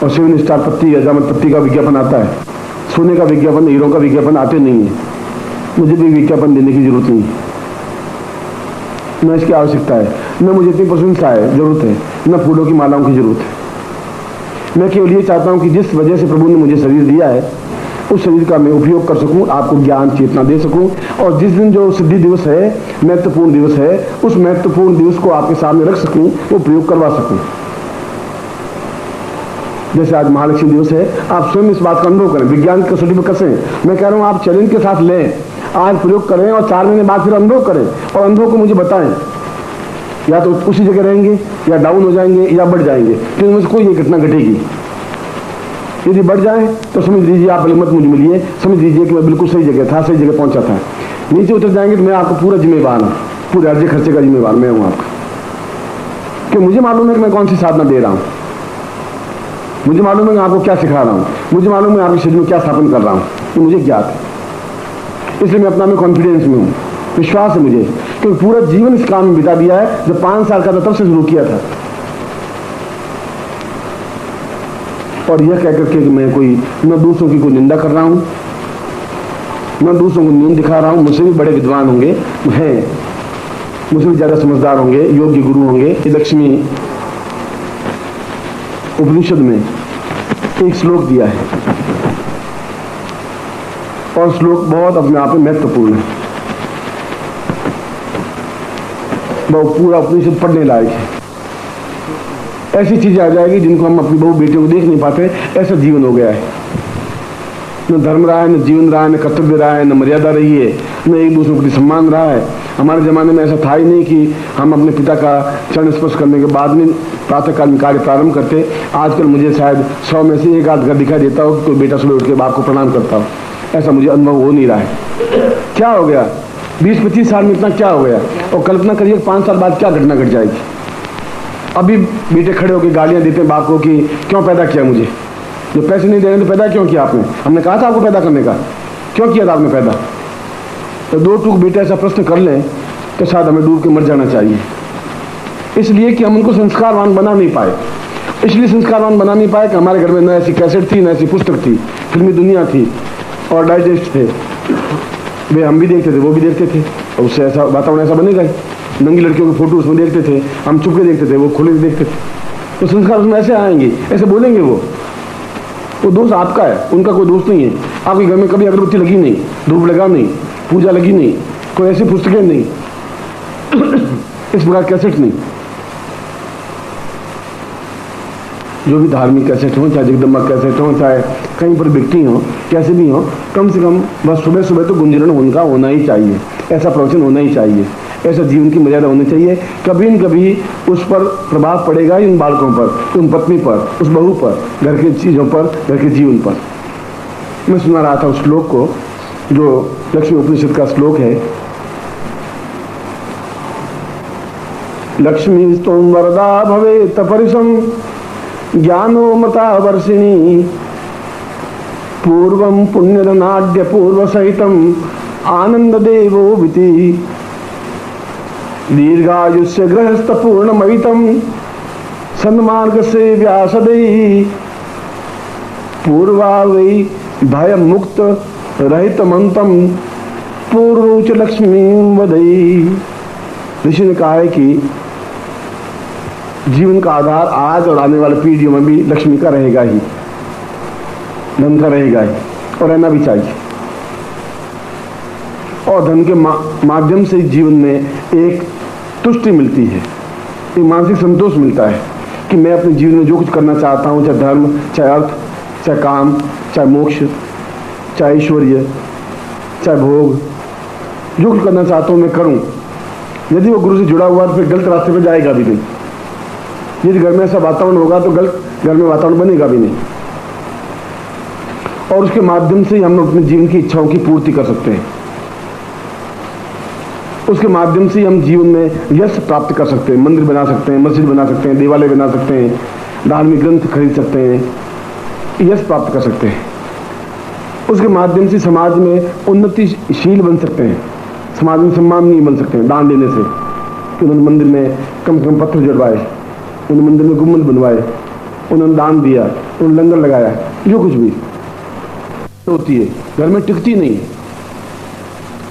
और 7 स्टार पत्ती, अजामत पत्ती का विज्ञापन आता है। सोने का विज्ञापन, हीरो का विज्ञापन आते नहीं है। मुझे भी विज्ञापन देने की जरूरत नहीं है, न इसकी आवश्यकता है, न मुझे इतनी प्रशंसा है जरूरत है, न फूलों की मालाओं की जरूरत है। मैं केवल ये चाहता हूं कि जिस वजह से प्रभु ने मुझे शरीर दिया है, उस शरीर का मैं उपयोग कर सकूं, आपको ज्ञान चेतना दे सकूं, और जिस दिन जो सिद्धि दिवस है, महत्वपूर्ण दिवस है, उस महत्वपूर्ण दिवस को आपके सामने रख सकूं, वो प्रयोग करवा सकूं। जैसे आज महालक्ष्मी दिवस है, आप स्वयं इस बात का अनुभव करें, विज्ञान की कसौटी में कसें। मैं कह रहा हूं आप चैलेंज के साथ लें, आज प्रयोग करें और 4 महीने बाद फिर अनुभव करें, और अनुभव को मुझे बताएं। या तो उसी जगह रहेंगे, या डाउन हो जाएंगे, या बढ़ जाएंगे, फिर उनमें से कोई एक घटना घटेगी। यदि बढ़ जाए तो समझ लीजिए आप मत मुझे मिलिए, समझ लीजिए कि मैं बिल्कुल सही जगह था, सही जगह पहुंचा था। नीचे उतर जाएंगे तो मैं आपको पूरा जिम्मेवार हूं, पूरे अर्जे खर्चे का जिम्मेवार मैं हूं आपका। कि मुझे मालूम है कि मैं कौन सी साधना दे रहा हूं, मुझे मालूम है मैं आपको क्या सिखा रहा हूं, मुझे मालूम है आपके शरीर में क्या स्थापन कर रहा हूं, ये मुझे ज्ञात है। इसलिए मैं अपना में कॉन्फिडेंस में हूँ, विश्वास है मुझे, क्योंकि पूरा जीवन इस काम में बिता दिया है। जब 5 साल का था तब से शुरू किया था। और यह कहकर के कि मैं कोई न दूसरों की कोई निंदा कर रहा हूँ, न दूसरों को नींद दिखा रहा हूँ। मुझसे भी बड़े विद्वान होंगे, हैं, मुझसे भी ज्यादा समझदार होंगे, योग्य गुरु होंगे। ये लक्ष्मी उपनिषद में एक श्लोक दिया है, और श्लोक बहुत अपने आप में महत्वपूर्ण है। वो पूरा उपनिषद पढ़ने लायक है। ऐसी चीजें आ जाएगी जिनको हम अपनी बहू बेटियों को देख नहीं पाते। ऐसा जीवन हो गया है, न धर्म रहा है, न जीवन रहा है, न कर्तव्य रहा है, न मर्यादा रही है, न एक दूसरे को सम्मान रहा है। हमारे जमाने में ऐसा था ही नहीं कि हम अपने पिता का चरण स्पर्श करने के बाद में प्रातःकाल में कार्य प्रारंभ करते। आजकल मुझे शायद 100 में से एक आध घर दिखाई देता हो कि कोई बेटा सुबह उठ के बाप को प्रणाम करता हो। ऐसा मुझे अनुभव हो नहीं रहा है। क्या हो गया 20-25 साल में, इतना क्या हो गया? और कल्पना करिए 5 साल बाद क्या घटना घट जाएगी। अभी बेटे खड़े होकर गालियां देते हैं बाप को कि क्यों पैदा किया मुझे, जो पैसे नहीं दे रहे तो पैदा क्यों किया आपने? हमने कहा था आपको पैदा करने का, क्यों किया था आपने पैदा? तो 2 टूक बेटे ऐसा प्रश्न कर लें तो शायद हमें डूब के मर जाना चाहिए। इसलिए कि हम उनको संस्कारवान बना नहीं पाए। इसलिए संस्कारवान बना नहीं पाए कि हमारे घर में न ऐसी कैसेट थी, न ऐसी पुस्तक थी, फिल्मी दुनिया थी और डाइजेस्ट थे। वे हम भी देखते थे, वो भी देखते थे, और उससे ऐसा वातावरण ऐसा बनेगा ही। नंगी लड़कियों के फोटो उसमें देखते थे, हम चुपके देखते थे, वो खुले देखते थे। तो संस्कार उसमें ऐसे आएंगे, ऐसे बोलेंगे। वो दोष आपका है, उनका कोई दोष नहीं है। आपके घर में कभी अगरबत्ती लगी नहीं, धूप लगा नहीं, पूजा लगी नहीं, कोई ऐसी पुस्तकें नहीं, इस प्रकार कैसेट नहीं। जो भी धार्मिक कैसेट हो, चाहे जगदम्बा कैसेट हो, चाहे कहीं पर बिकती हो, कैसे भी हो, कम से कम बस सुबह सुबह तो गुंजरण उनका होना ही चाहिए। ऐसा प्रवचन होना ही चाहिए, ऐसा जीवन की मर्यादा होनी चाहिए। कभी न कभी उस पर प्रभाव पड़ेगा ही, उन बालकों पर, उन पत्नी पर, उस बहू पर, घर की चीज़ों पर, घर के जीवन पर। मैं सुना रहा था उस श्लोक को, जो लक्ष्मी उपनिषद का श्लोक है। लक्ष्मी स्तोम वरदा भवेत परिसम ज्ञानो मता वर्षिणी पूर्वम पुण्यनाड्य पूर्व सहितम आनंद देवो विति दीर्घायुष्य गृहस्थ पूर्णमयितम सन्मार्ग से व्यासदयी पूर्वा वै भय मुक्त रहित मंतम पूर्वोच लक्ष्मी वदई। ऋषि ने कहा है कि जीवन का आधार आज और आने वाले पीढ़ियों में भी लक्ष्मी का रहेगा ही, धन का रहेगा ही, और रहना भी चाहिए। और धन के माध्यम से जीवन में एक तुष्टि मिलती है, एक मानसिक संतोष मिलता है कि मैं अपने जीवन में जो कुछ करना चाहता हूँ, चाहे धर्म, चाहे अर्थ, चाहे काम, चाहे मोक्ष, चाहे ऐश्वर्य, चाहे भोग, जो कुछ करना चाहता हूँ मैं करूँ। यदि वो गुरु से जुड़ा हुआ तो फिर गलत रास्ते पर जाएगा भी नहीं। यदि घर में ऐसा वातावरण होगा तो गलत घर में वातावरण बनेगा भी नहीं। और उसके माध्यम से हम अपने जीवन की इच्छाओं की पूर्ति कर सकते हैं। उसके माध्यम से हम जीवन में यश प्राप्त कर सकते हैं, मंदिर बना सकते हैं, मस्जिद बना सकते हैं, देवालय बना सकते हैं, धार्मिक ग्रंथ खरीद सकते हैं, यश प्राप्त कर सकते हैं। उसके माध्यम से समाज में उन्नतिशील बन सकते हैं, समाज में सम्माननीय बन सकते हैं। दान देने से कि उन्होंने मंदिर में कम से कम पत्थर जड़वाए, उन्होंने मंदिर में गुम्बद बनवाए, उन्होंने दान दिया, उन्होंने लंगर लगाया, जो कुछ भी होती है घर में टिकती नहीं,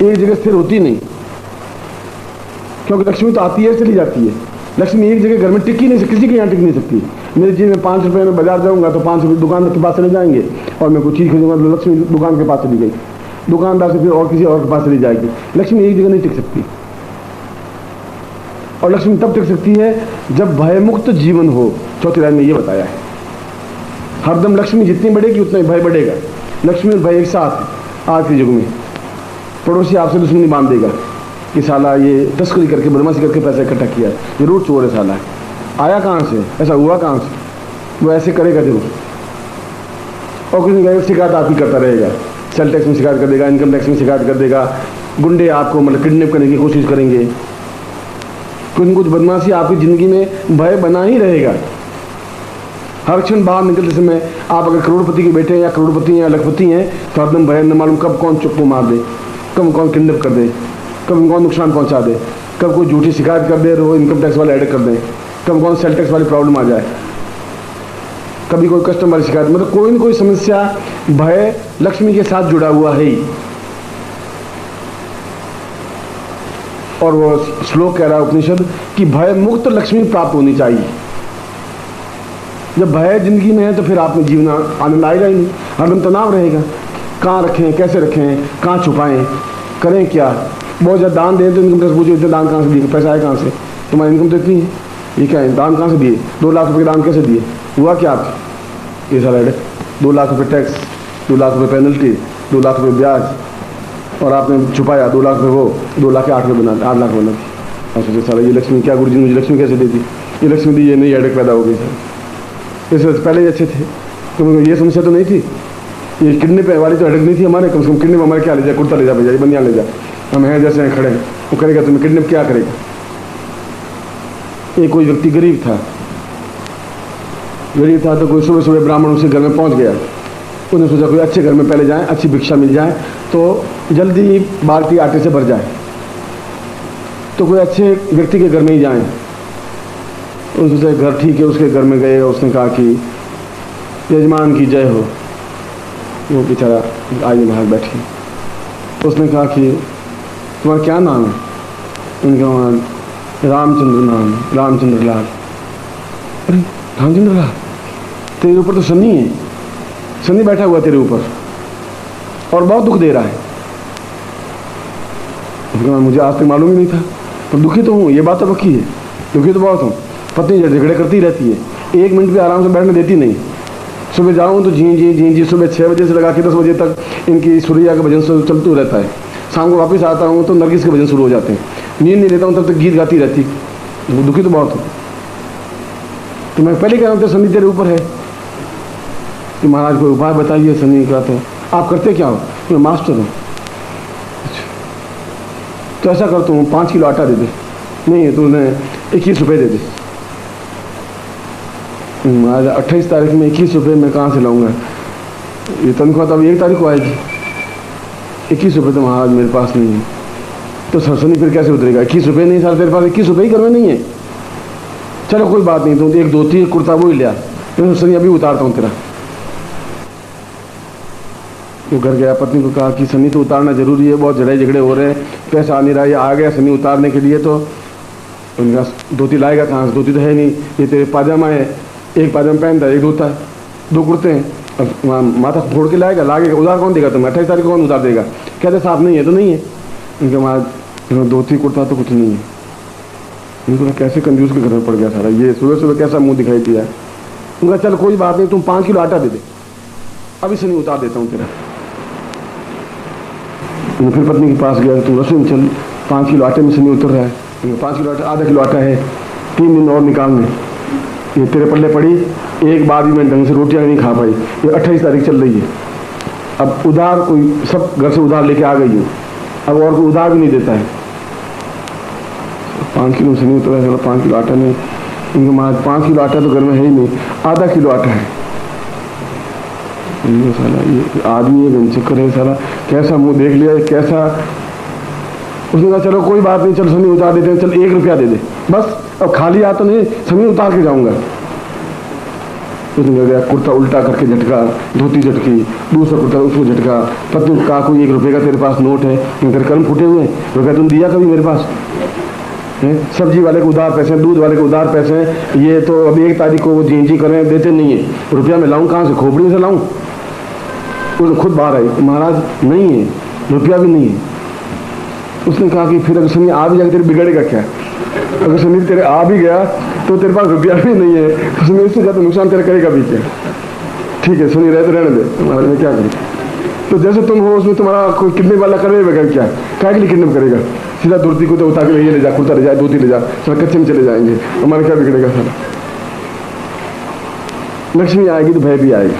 एक जगह स्थिर होती नहीं, क्योंकि लक्ष्मी तो आती है, चली जाती है। लक्ष्मी एक जगह घर में टिक ही नहीं सकती, किसी के यहाँ टिक नहीं सकती। मेरे जी में 5 रुपये में बाजार जाऊंगा तो 5 रुपये दुकान के पास चले जाएंगे, और मैं कोई चीज़ खरीदूंगा तो लक्ष्मी दुकान के पास चली गई, दुकानदार से फिर और किसी और के पास चली जाएगी। लक्ष्मी एक जगह नहीं टिक सकती। और लक्ष्मी तब टिक सकती है जब भयमुक्त जीवन हो। चौथी लाइन में ये बताया है, हरदम लक्ष्मी जितनी बढ़ेगी उतना ही भय बढ़ेगा। लक्ष्मी और भय एक साथ है। आज के युग में पड़ोसी आपसे दुश्मनी बांध देगा कि साला ये तस्करी करके, बदमाशी करके पैसा इकट्ठा किया है, ये रोड चोर है साला, आया कहाँ से, ऐसा हुआ कहाँ से, वो ऐसे करेगा जरूर। और कुछ नहीं, शिकायत आप ही करता रहेगा, सेल टैक्स में शिकायत कर देगा, इनकम टैक्स में शिकायत कर देगा, गुंडे आपको मतलब किडनैप करने की कोशिश करेंगे, कुछ न कुछ बदमाशी आपकी ज़िंदगी में भय बना ही रहेगा। हर क्षण बाहर निकलते समय आप अगर करोड़पति के बेटे हैं या करोड़पति हैं या लखपति हैं तो हरदम भय, न मालूम कब कौन चुप्पू मार दे, कब कौन किडनैप कर दे, कब कौन नुकसान पहुंचा दे, कब कोई झूठी शिकायत कर दे और वो इनकम टैक्स वाले ऐड कर दें, कब कौन सेल टैक्स वाली प्रॉब्लम आ जाए, कभी कोई कस्टमर वाली शिकायत, मतलब कोई न कोई समस्या भय लक्ष्मी के साथ जुड़ा हुआ है ही। और वो श्लोक कह रहा है उपनिषद कि भय मुक्त लक्ष्मी प्राप्त होनी चाहिए। जब भय जिंदगी में है तो फिर आप में जीवन आनंद आएगा ही नहीं, हरदम तनाव रहेगा। कहाँ रखें, कैसे रखें, कहाँ छुपाएं, करें क्या। बहुत ज़्यादा दान दें तो इनकम टैक्स पूछो इतने दान कहाँ से दिए, पैसा आए कहाँ से, तुम्हारी इनकम तो इतनी है, ये क्या है, दान कहाँ से दिए, 2 लाख रुपये दान कैसे दिए, हुआ क्या आप, ये सारा है 2 लाख रुपये टैक्स, 2 लाख रुपये पेनल्टी, 2 लाख रुपये ब्याज, और आपने छुपाया 2 लाख रुपये, वो 2 लाख के 8 रुपये बना, 8 लाख बना दी। आप सोचे सारा ये लक्ष्मी क्या, गुरु जी ने मुझे लक्ष्मी कैसे दे दी, ये लक्ष्मी दी, ये नई हेडेक पैदा हो गई सर। इससे पहले ही अच्छे थे तो ये समस्या तो नहीं थी, ये किडनी पे वाली तो हेडेक नहीं थी हमारे। कम से कम किडनी में हमारे क्या ले जाए, कुर्ता ले जा, भैया बनियान ले जा, हम हैं जैसे हैं खड़े हैं, वो करेगा तुम्हें किडनैप क्या करेगा। एक कोई व्यक्ति गरीब था तो कोई सुबह सुबह ब्राह्मण उसके घर में पहुंच गया। उन्होंने सोचा कोई अच्छे घर में पहले जाएं, अच्छी भिक्षा मिल जाए तो जल्दी बाल्टी आटे से भर जाए, तो कोई अच्छे व्यक्ति के घर में ही जाएं। उन्होंने सोचा घर ठीक है, उसके घर में गए, उसने कहा कि यजमान की जय हो। वो बेचारा आगे बाहर बैठी, उसने कहा कि तुम्हारा क्या नाम है, उनका रामचंद्र नाम है, रामचंद्र लाल। अरे रामचंद्र लाल, तेरे ऊपर तो शनि है, शनि बैठा हुआ तेरे ऊपर और बहुत दुख दे रहा है। मुझे आज तक मालूम ही नहीं था, पर दुखी तो हूँ, ये बात तो पक्की है, दुखी तो बहुत हूँ। पत्नी झगड़े करती रहती है, 1 मिनट भी आराम से बैठने देती नहीं। सुबह जाऊँ तो जी सुबह 6 बजे से लगा के 10 बजे तक इनकी सुरैया का भजन चलते रहता है। शाम को वापस आता हूँ तो नरगिस के भजन शुरू हो जाते हैं, नींद नहीं लेता हूँ तब तक गीत गाती रहती। दुखी तो बहुत हूँ। तो मैं पहले कह रहा हूँ शनि तेरे ऊपर है, कि महाराज कोई उपाय बताइए शनि का। तो आप करते क्या हो, मैं मास्टर हूँ। अच्छा तो ऐसा करता हूँ 5 किलो आटा दे दे। नहीं तो उन्हें 21 रुपये दे दे। आज 28 तारीख में 21 रुपये मैं कहाँ से लाऊंगा, ये तनख्वाह तो अब 1 तारीख को आएगी। 21 रुपये तो महाराज मेरे पास नहीं है। तो शनि फिर कैसे उतरेगा, 21 रुपये नहीं सर तेरे पास, 21 रुपये ही घर में नहीं है। चलो कोई बात नहीं, तुम एक धोती कुर्ता वो ही लिया, तो शनि अभी उतारता हूँ तेरा। वो घर गया, पत्नी को कहा कि शनि तो उतारना जरूरी है, बहुत लड़ाई झगड़े हो रहे हैं, पैसा आ नहीं रहा है। आ गया शनि उतारने के लिए, तो उनका धोती लाएगा कहाँ से, धोती तो है नहीं। ये तेरे पाजामा है, एक पाजामा पहनता है, एक धोता है, 2 कुर्ते हैं, अब वहाँ माथा फोड़ के लाएगा, लागेगा, उधार कौन देगा तुम्हें, 28 तारीख को कौन उधार देगा। कहते साफ नहीं है तो नहीं है। उनके वहाँ धोती कुर्ता तो कुछ नहीं है। उनको कैसे कंजूस के घर में पड़ गया सारा, ये सुबह सुबह कैसा मुंह दिखाई दिया। उनका चल कोई बात नहीं, तुम 5 किलो आटा दे दे, अभी शनि उतार देता हूँ तेरा। फिर पत्नी के पास गया, तुम रसोई में चल, 5 किलो आटे में शनि उतर रहा है। 5 किलो आटा, आधा किलो आटा है, 3 दिन और निकालने। ये तेरे पल्ले पड़ी, एक बार भी मैं ढंग से रोटियां नहीं खा पाई। ये 28 तारीख चल रही है, अब उधार कोई सब घर से उधार लेके आ गई हूँ, अब और कोई उधार भी नहीं देता है। 5 किलो शनि उतरा है, 5 किलो आटा नहीं। इनके माँ 5 किलो आटा तो घर में है ही नहीं, आधा किलो आटा है। ये साला ये आदमी है, चक्कर है साला, कैसा मुंह देख लिया, कैसा। उसने कहा चलो कोई बात नहीं, चल शनि उतार देते हैं, चल 1 रुपया दे दे बस, अब खाली आता नहीं, शनि उतार के जाऊंगा। उसने गया, कुर्ता उल्टा करके झटका, धोती झटकी, दूसरा कुर्ता उसको झटका। पत्नी को कहा कोई 1 रुपये का तेरे पास नोट है, मेरे कर्म फूटे हुए हैं, वो क्या तुम दिया कभी मेरे पास है? सब्जी वाले को उधार पैसे, दूध वाले को उधार पैसे, ये तो अभी 1 तारीख को वो जी करें, देते नहीं है। रुपया मैं लाऊं कहाँ से, खोपड़ी से लाऊं। उसने खुद बाहर आई, महाराज नहीं है, रुपया भी नहीं है। उसने कहा कि फिर अगर शनि आ भी जाएगा तेरे बिगड़ेगा क्या, अगर शनि तेरे आ भी गया तो तेरे पास रुपया भी नहीं है, तो शनि इससे ज़्यादा नुकसान तेरा करेगा भी क्या। ठीक है शनि रहे तो रहने दे, महाराज मैं क्या करूँ। तो जैसे तुम हो उसमें तुम्हारा कोई किडनैप वाला करे बगैर क्या, क्या के लिए किडनैप करेगा। सीधा धोती को तो उतार के ले जा, कुर्ता ले जा, धोती ले जा, सर कच्चे में चले जाएंगे, हमारे क्या बिगड़ेगा सर। लक्ष्मी आएगी तो भय भी आएगा।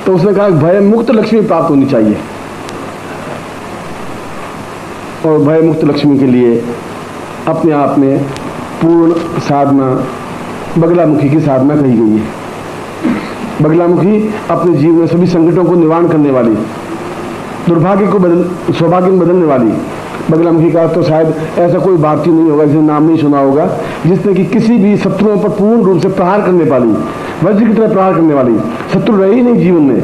तो उसने कहा भय मुक्त लक्ष्मी प्राप्त होनी चाहिए, और भय मुक्त लक्ष्मी के लिए अपने आप में पूर्ण साधना बगलामुखी की साधना कही गई है। बगलामुखी अपने जीवन में सभी संकटों को निवारण करने वाली, दुर्भाग्य को सौभाग्य में बदलने वाली। बगलामुखी का तो शायद ऐसा कोई भारतीय नहीं होगा जिसने नाम नहीं सुना होगा, जिसने कि किसी भी शत्रुओं पर पूर्ण रूप से प्रहार करने वाली, वज्र की तरह प्रहार करने वाली। शत्रु रहे ही नहीं जीवन में।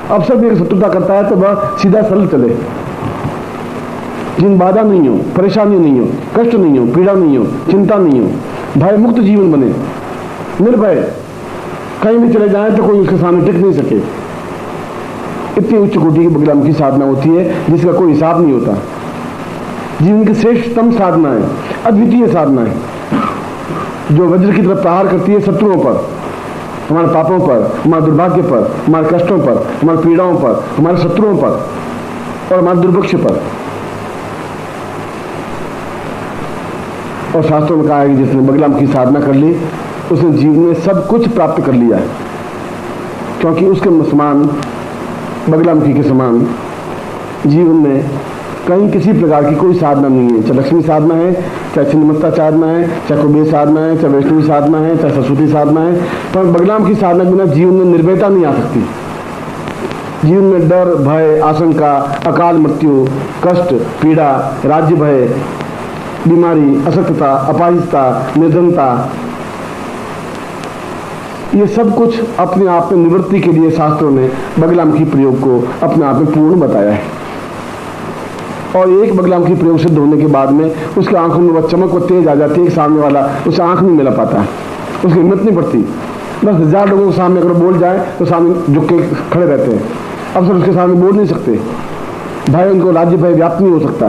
अब सब एक शत्रुता करता है तो वह सीधा सरल चले, जिन बाधा नहीं हो, परेशानी नहीं हो, कष्ट नहीं हो, पीड़ा नहीं हो, चिंता नहीं हो, भय मुक्त जीवन बने, निर्भय, कहीं भी चले जाएं तो कोई उसके सामने टिक नहीं सके। इतनी उच्च कोटि की बगलामुखी साधना होती है जिसका कोई हिसाब नहीं होता। जीवन की श्रेष्ठतम साधना है, अद्वितीय साधना है, जो वज्र की तरफ प्रहार करती है शत्रुओं पर, हमारे पापों पर, हमारे दुर्भाग्य पर, हमारे कष्टों पर, हमारी पीड़ाओं पर, हमारे शत्रुओं पर और हमारे दुर्भिक्ष पर। और शास्त्रों में कहा है कि जिसने बगलामुखी साधना कर ली उसने जीवन में सब कुछ प्राप्त कर लिया है, क्योंकि उसके समान, बगलामुखी के समान जीवन में कहीं किसी प्रकार की कोई साधना नहीं है। चाहे लक्ष्मी साधना है, चाहे छिन्नमस्ता साधना है, चाहे कुबेर साधना है, चाहे वैष्णवी साधना है, चाहे सरस्वती साधना है, पर बगलामुखी साधना के बिना जीवन में निर्भयता नहीं आ सकती। जीवन में डर, भय, आशंका, अकाल मृत्यु, कष्ट, पीड़ा, राज्य भय, बीमारी, अशक्तता, अपाहिजता, निर्धनता, ये सब कुछ अपने आप में निवृत्ति के लिए शास्त्रों ने बगलामुखी प्रयोग को अपने आप में पूर्ण बताया है। और एक बगलामुखी प्रयोग सिद्ध होने के बाद में उसके आंखों में वह चमक, वो तेज आ जाती है कि सामने वाला उसे आंख नहीं मिला पाता है, उसकी हिम्मत नहीं पड़ती। बस 1000 लोगों के सामने अगर बोल जाए तो सामने झुक के खड़े रहते हैं। अब सब उसके सामने बोल नहीं सकते। भय, उनको राज्य भय व्याप्त नहीं हो सकता,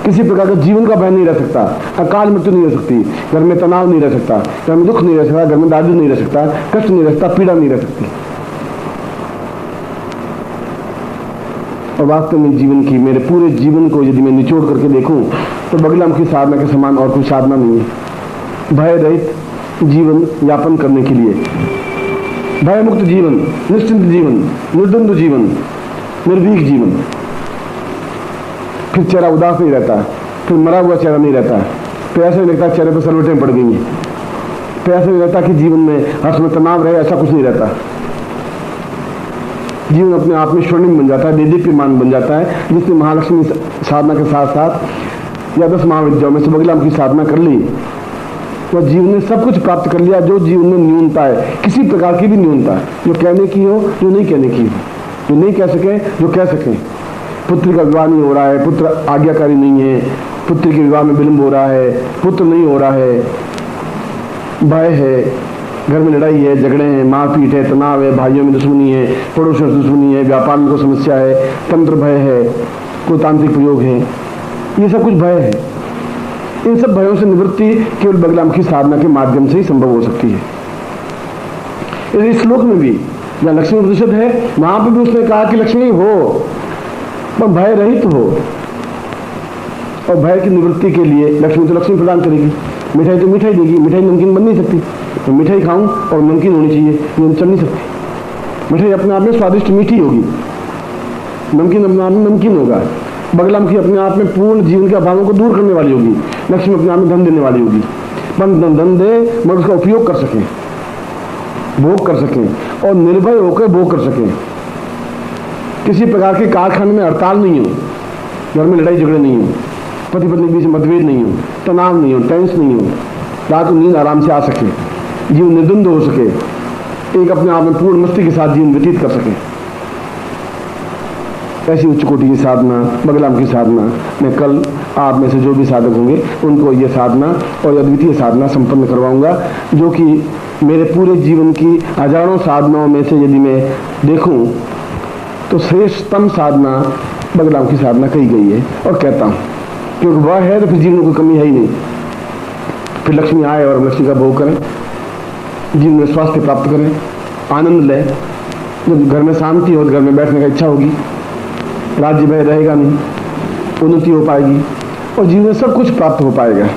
किसी प्रकार का जीवन का भय नहीं रह सकता, अकाल मृत्यु नहीं रह सकती, घर में तनाव नहीं रह सकता, घर में दुख नहीं रह सकता, घर में दारिद्र्य नहीं रह सकता, कष्ट नहीं रह सकता, पीड़ा नहीं रह सकती। और वास्तव में जीवन की, मेरे पूरे जीवन को यदि मैं निचोड़ करके देखूं तो बगलामुखी साधना के समान और कोई साधना नहीं है। भय रहित जीवन यापन करने के लिए, भय मुक्त जीवन, निश्चिंत जीवन, निर्द्वंद्व जीवन, निर्भीक जीवन। फिर चेहरा उदास नहीं रहता, फिर मरा हुआ चेहरा नहीं रहता, फिर ऐसा नहीं लगता चेहरे पर सलवटें पड़ गई हैं, फिर ऐसा नहीं रहता कि जीवन में हर समय तनाव रहे, ऐसा कुछ नहीं रहता। जीवन अपने आप में स्वर्णिम बन जाता है, देदीप्यमान बन जाता है। जिसने महालक्ष्मी साधना के साथ साथ या 10 महाविद्याओं में से बगलामुखी साधना कर ली, वह जीवन में सब कुछ प्राप्त कर लिया। जो जीवन में न्यूनता है, किसी प्रकार की भी न्यूनता, जो कहने की हो, जो नहीं कहने की हो, जो नहीं कह सके, जो कह सके। पुत्र का विवाह नहीं हो रहा है, पुत्र आज्ञाकारी नहीं है, पुत्र के विवाह में विलंब हो रहा है, पुत्र नहीं हो रहा है, भय है, घर में लड़ाई है, झगड़े हैं, मारपीट है, तनाव है, भाइयों में दुश्मनी है, पड़ोसियों से दुश्मनी है, व्यापार में कोई समस्या है, तंत्र भय है, कोई तांत्रिक प्रयोग है, ये सब कुछ भय है। इन सब भयों से निवृत्ति केवल बगलामुखी साधना के माध्यम से ही संभव हो सकती है। इस श्लोक में भी जहाँ लक्ष्मी उपनिषद है, वहां पर भी उसने कहा कि लक्ष्मी हो, पर भय रहित हो। और भय की निवृत्ति के लिए लक्ष्मी तो लक्ष्मी प्रदान करेगी, मिठाई तो मिठाई देगी, मिठाई नमकीन बन नहीं सकती, तो मिठाई खाऊं और नमकीन होनी चाहिए, ये चल नहीं सकती। मिठाई अपने आप में स्वादिष्ट मीठी होगी, नमकीन अपने आप में नमकीन होगा। बगलामुखी अपने आप में पूर्ण जीवन के अभावों को दूर करने वाली होगी, लक्ष्मी अपने आप में धन देने वाली होगी। धन दे मगर उसका उपयोग कर सकें, भोग कर सकें और निर्भय होकर भोग कर सकें। किसी प्रकार के कारखाने में हड़ताल नहीं हो, घर में लड़ाई झगड़े नहीं हो, पति पत्नी के बीच मतभेद नहीं हो, तनाव नहीं हो, टेंशन नहीं हो, रात को नींद आराम से आ सके, जीवन निर्द्वंद्व हो सके, एक अपने आप में पूर्ण मस्ती के साथ जीवन व्यतीत कर सके। ऐसी उच्च कोटि की साधना, बगलामुखी साधना, मैं कल आप में से जो भी साधक होंगे उनको ये साधना और अद्वितीय साधना संपन्न करवाऊंगा, जो कि मेरे पूरे जीवन की हजारों साधनाओं में से यदि मैं देखूं तो श्रेष्ठतम साधना बगलामुखी साधना कही गई है। और कहता हूं क्योंकि वह है तो फिर जीवन में कोई कमी है ही नहीं। फिर लक्ष्मी आए और लक्ष्मी का भोग करें, जीवन में स्वास्थ्य प्राप्त करें, आनंद लें। जब घर में शांति हो, घर में बैठने का इच्छा होगी, राज्य भय रहेगा नहीं, उन्नति हो पाएगी और जीवन में सब कुछ प्राप्त हो पाएगा।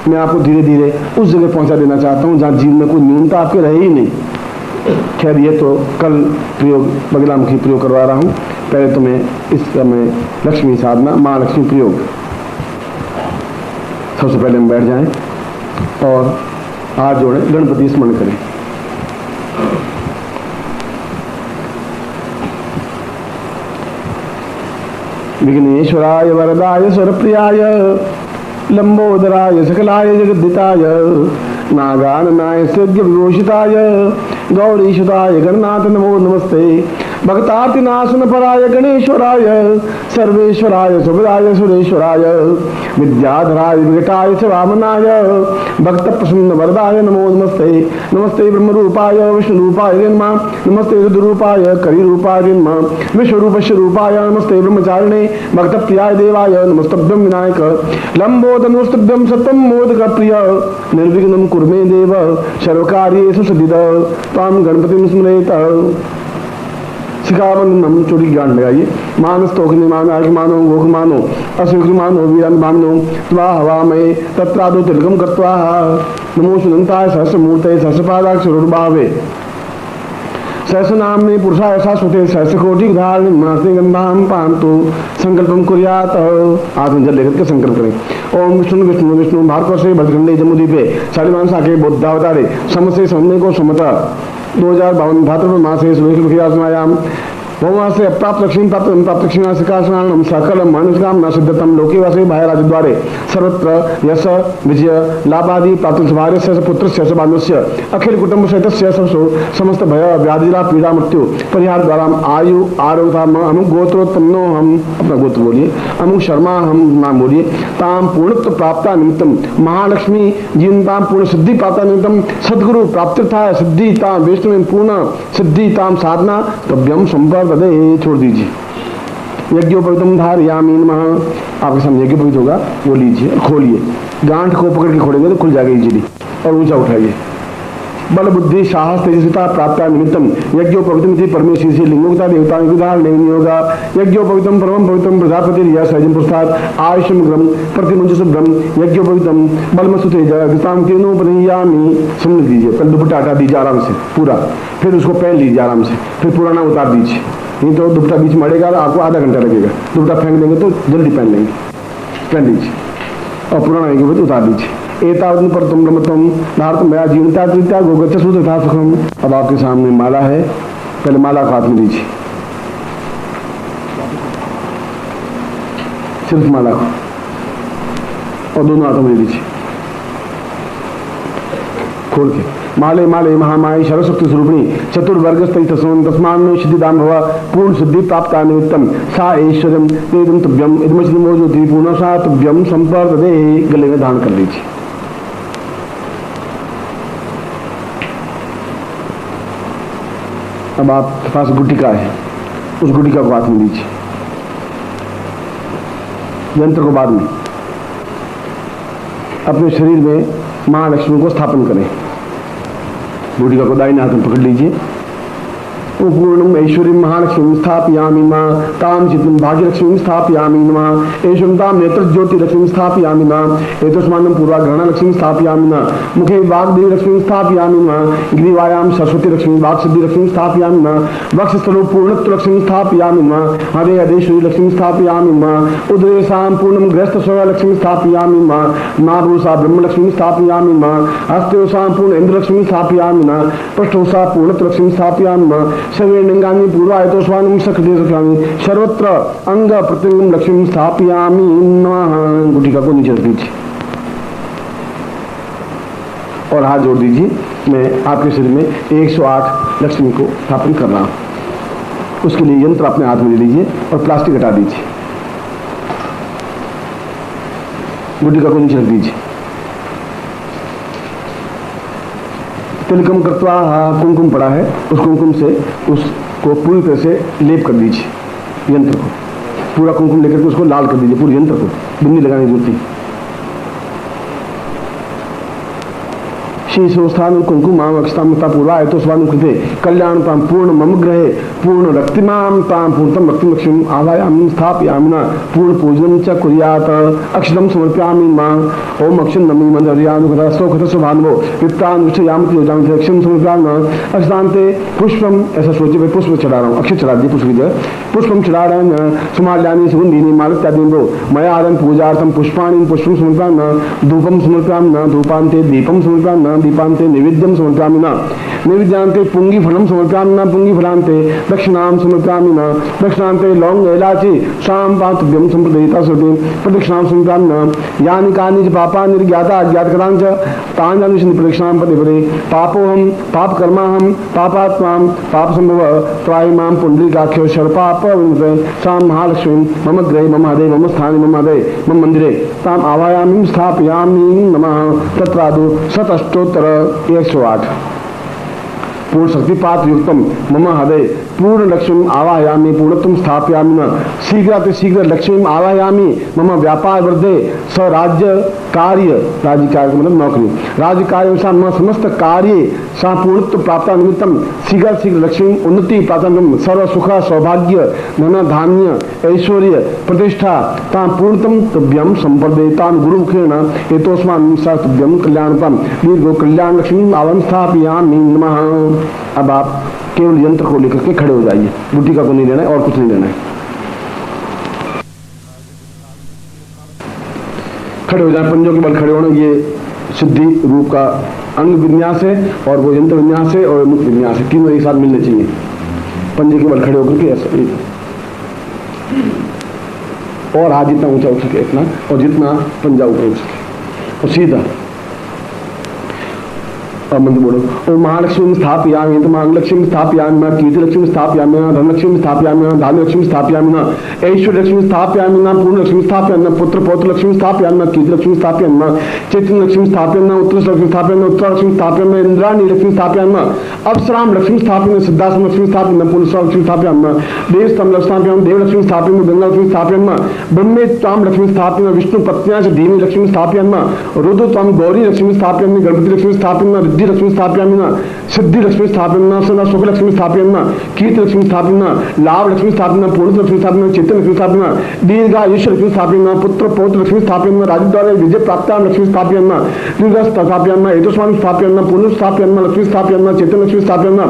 मैं आपको धीरे धीरे उस जगह पहुंचा देना चाहता हूं जहां जीवन में कोई न्यूनता आपके रहे ही नहीं। खैर ये तो कल प्रयोग बगलामुखी प्रयोग करवा रहा हूं, पहले तो मैं इस समय लक्ष्मी साधना, महालक्ष्मी प्रयोग। सबसे पहले हम बैठ जाएं और हाथ जोड़ें, गणपति स्मरण करें। विघ्नेश्वराय वरदाय स्वरप्रियाय लंबोदराय सकलाय जगद्दिताय नागाननाय सद्य विभूषिताय गौरीशुताय गणनाथ नमो नमस्ते। भक्तातिनाशन पराय गणेश्वराय सर्वेश्वराय सुभदाय सुरेश्वराय विद्याधराय विकटाय च वामनाय भक्त प्रसन्न वरदाय नमो नमस्ते। नमस्ते ब्रह्मरूपाय विष्णुरूपाय नमः। नमस्ते रुद्ररूपाय करिरूपाय नमः। विश्वरूपस्य रूपाय नमस्ते ब्रह्मचारिणे भक्तप्रियाय देवाय नमस्तभ्यं विनायक लंबोदरस्तुभ्यं सत्यं मोदक प्रिय निर्विघ्नं कुरु मे देव सर्वकार्येषु सिद्धिदा त्वां गणपतिं स्मरेत। शिखाबंधनम चोटी गांठ लगाइए। मानस तोखने मानो आग मानो गोख मानो असुख मानो वीरन मानो त्वा हवा में तत्रादो तिलकम कृत्वा नमो सुनंताय सहस्रमूर्तये सहस्रपादाक्षरुर्भावे सहस्रनाम्ने पुरुषाय शाश्वते सहस्रकोटि धारण मासे गंधाम पांतु संकल्पम कुर्यात। आत्म जल लेकर के संकल्प करें। ओम विष्णु विष्णु विष्णु भारत से भद्रखंडे जमुदीपे सालिमान साके बुद्धावतारे समस्ते समझने को समता 2052 भाद्रपद मासे सुखियासनायाम भौमासे अप्राप्त लक्ष्मी प्राप्त लक्ष्मी सिकासनाम सकल मानुषकामना सिद्धतम लोके वासे भाई द्वारे सर्वत्र यश विजय लाभादि प्राप्त भार्य पुत्र बांधवस्य अखिल कुटुंब सहित समस्त भय व्याधिला पीड़ा मृत्यु परिहार द्वारा आयु आरोग्य अमुक गोत्रोत्पन्नो हम अपना गोत्र बोलिए अमुक शर्मा हम नाम बोलिए ताम पूर्णत्व प्राप्त निमित्तम महालक्ष्मी जीवनताम पूर्ण सिद्धि प्राप्त निमित्तम सदगुरु प्राप्ति था सिद्धि ताम विष्णु पूर्ण सिद्धि ताम साधना तभ्यम संपर्क छोड़ दीजिए। यज्ञोपवीतम धारयामी नमः। आपके सामने यज्ञोपवीत होगा वो लीजिए खोलिए। गांठ को पकड़ के खोलेंगे तो खुल जाएगा इजीली और ऊंचा उठाइए। बल बुद्धि साहस तेजस्विता प्राप्त निमित्तम यज्ञोपवीतम परमेश्वर से लिंगोक्ता देवता नहीं होगा। यज्ञोपवीतम परम पवित्रम प्रजापति रिया सहजन पुरस्कार आयुषम ग्रम प्रतिमुंज शुभ्रम यज्ञोपवीतम बलमसु तेजाम किरणोपरियामी। सुन दीजिए। पहले दुपट्टा हटा दीजिए आराम से पूरा, फिर उसको पहन लीजिए आराम से, फिर पुराना उतार दीजिए। नहीं तो दुपट्टा बीच में अड़ेगा आपको आधा घंटा लगेगा। दुपट्टा फेंक देंगे तो जल्दी पहन लेंगे। पहन लीजिए और पुराना है तो उतार दीजिए। एतावत् पर तुम ब्रह्मत्वम धारतम मेरा जीवनता कृत्या गोगच्छ सूत्र था सुखम। अब आपके सामने माला है, पहले माला को हाथ में लीजिए, सिर्फ माला को, और दोनों हाथों में लीजिए खोल के। माले माले महामाई सर्वशक्ति स्वरूपिणी चतुर्वर्ग तस्मान सिद्धिदाम भव पूर्ण सिद्धि प्राप्त निमित्तम सा ऐश्वर्यम तेदम तुभ्यम इदमो ज्योति पूर्ण सा तुभ्यम संपर्क दे। गले में धारण कर लीजिए। अब आपके पास गुटिका है, उस गुटिका को हाथ में लीजिए। यंत्र को बाद में अपने शरीर में महालक्ष्मी को स्थापन करें। गुटिका को दाहिने हाथ में पकड़ लीजिए। पूर्णम ऐश्वर्य महालक्ष्मी स्थापयामि नमः। ताम चित्तम भाग्यलक्ष्मी स्थापयामि नमः। ऐश्वर्यं ताम नेत्र ज्योति लक्ष्मी स्थापयामि नमः। एतस्मानं पूर्वाग्रहण लक्ष्मी स्थापयामि नमः। मुखे वाग्देवी लक्ष्मी स्थापयामि नमः। ग्रीवायां सरस्वती लक्ष्मी वाक्सिद्धि लक्ष्मी स्थापयामि नमः। वक्षस्थलो पूर्णत्व लक्ष्मी स्थापयामि नमः। हृदय हृदेश्वरी लक्ष्मी स्थापयामि नमः। उदरे साम पूर्णम गृहस्थ स्व लक्ष्मी स्थापयामि नमः। नाभूसा ब्रह्म लक्ष्मी स्थापयामि नमः। हस्तयो साम पूर्ण इंद्र लक्ष्मी स्थापयामि नमः। पृष्ठो सा पूर्णत्व लक्ष्मी स्थापयामि नमः। सर्वे लिंगानि पूर्वायतोस्वानं सकृते सखामि सर्वत्र अंग प्रत्यंगम लक्ष्मी स्थापयामि नमः। गुटिका को नीचे रख दीजिए और हाथ जोड़ दीजिए। मैं आपके शरीर में 108 लक्ष्मी को स्थापन कर रहा हूं। उसके लिए यंत्र अपने हाथ में ले लीजिए और प्लास्टिक हटा दीजिए। गुटिका को नीचे रख दीजिए। तिलकम कृत्वा कुमकुम पड़ा है, उस कुमकुम से उसको पूरी तरह से लेप कर दीजिए। यंत्र को पूरा कुमकुम लेकर के उसको लाल कर दीजिए। पूरे यंत्र को बिंदी लगाने की जरूरत नहीं। शीर्षोत्थान कुंकुमाम अक्षतामता पूर्वाय तो स्वानु कृते कल्याण ताम पूर्ण मम ग्रहे पूर्ण रक्तिमाम ताम पूर्णतम रक्ति लक्ष्मी आवायामी स्थापयामि न पूर्ण पूजन च कुर्यात अक्षतम समर्पयामि मां। ओम अक्षन नमी मंदरियानुगता सौखत सुभानो वित्तान उच्चयाम योजाम अक्षम समर्पयामि अक्षतांते पुष्पम। ऐसा सोचे मैं पुष्प चढ़ा रहा हूँ। अक्षत चढ़ा दिए पुष्प की जगह पुष्पम चढ़ा रहे हैं। सुमाल्यानि सुगंधिनी मालित्यादि दो मया आदम पूजार्थम पुष्पाणि पुष्पम समर्पयामि न धूपम समर्पयामि न धूपांते दीपम समर्पयामि न दीपांते नैवेद्यम समर्पयामि न नैवेद्यान्ते पुंगीफलं समर्पयामि न पुंगीफलान्ते दक्षिणां समर्पयामि न दक्षिणान्ते लौंग इलायची शाम पातुभ्यं संप्रदयिता सति प्रदक्षिणां समर्पयामि न यानि कानि च पापानि ज्ञाता अज्ञातकृतानि च तानि जानिष्यन्ति प्रदक्षिणां पदे पदे पापोऽहं पापकर्माहं पापात्मां पापसम्भवः त्वायिमां पुण्डरीकाख्यो शर्पाप सां महालक्ष्मीं मम गृहे मम हृदये मम स्थाने मम हृदये मम मंदिरे ताम् आवायामि स्थापयामि नमः तत्रादु 108 पूर्ण शक्तिपात युक्तम मम हृदय पूर्ण लक्ष्मी आवाहयामि पूर्णत्वं स्थापयामि न शीघ्र लक्ष्मी आवाहयामि मम व्यापार वृद्धे स्वराज्य कार्य राज्य कार्य मतलब नौकरी राज्य कार्य अनुसार मम समस्त कार्य सा पूर्णत्व प्राप्त निमित्तम शीघ्र लक्ष्मी उन्नति प्राप्त सर्व सुख सौभाग्य धन धान्य ऐश्वर्य प्रतिष्ठा तां पूर्णतम तुभ्यं संप्रदेतां गुरुमुखेन एतोस्मान् सा तुभ्यं कल्याणतम दीर्घो कल्याण लक्ष्मी आवाहयामि स्थापयामि नमः। अब आप केवल यंत्र को लेकर के खड़े हो जाइए, गुटिका को नहीं लेना है और कुछ नहीं लेना है। खड़े हो जाए, पंजों के बल खड़े होना, ये सिद्धि रूप का अंग विन्यास है और वो यंत्र विन्यास है और मुख विन्यास है, तीनों एक साथ मिलने चाहिए। पंजे के बल खड़े होकर के ऐसा और हाथ जितना ऊंचा उठ सके इतना, और जितना पंजा ऊपर उठ सके और सीधा मंत्र बोलो। ओम महालक्ष्मी स्थापयामि तो महालक्ष्मी स्थापयामि न कीर्ति लक्ष्मी स्थापयामि न धनलक्ष्मी स्थापयामि न धान्य लक्ष्मी स्थापयामि न ऐश्वर्य लक्ष्मी स्थापयामि न पूर्ण लक्ष्मी स्थापयामि न पुत्र पौत्र लक्ष्मी स्थापयामि न कीर्ति लक्ष्मी स्थापयामि न चैतन्य लक्ष्मी स्थापयामि न उत्तर लक्ष्मी स्थापयामि न उत्तर लक्ष्मी स्थापयामि न इंद्राणी लक्ष्मी स्थापयामि न अप्सराम लक्ष्मी स्थापयामि न सिद्धासम लक्ष्मी स्थापयामि न पुरुष लक्ष्मी स्थापयामि न देवस्तम लक्ष्मी स्थापयामि देव लक्ष्मी स्थापयामि न गंगा लक्ष्मी स्थापयामि न ब्रह्मेत्वाम लक्ष्मी स्थापयामि न विष्णु पत्न्या च धीमी लक्ष्मी स्थापयामि न रुद्रत्वाम गौरी लक्ष्मी स्थापयामि न गणपति लक्ष्मी स्थापयामि न रिद्धि लक्ष्मी स्थापयामि न सिद्धि लक्ष्मी स्थापयामि न सदा सुख लक्ष्मी स्थापयामि न कीर्ति लक्ष्मी स्थापयामि न लाभ लक्ष्मी स्थापयामि न पूर्ण लक्ष्मी स्थापयामि न चैतन्य लक्ष्मी स्थापयामि न दीर्घायुष्य लक्ष्मी स्थापयामि न पुत्र पौत्र लक्ष्मी स्थापयामि न राजद्वारे विजय प्राप्तां लक्ष्मी स्थापयामि न दीर्घ स्थापयामि न एतस्मान् स्थापयामि न पूर्ण स्थापयामि न लक्ष्मी स्थापयामि न चैतन्य लक्ष्मी स्थापयामि न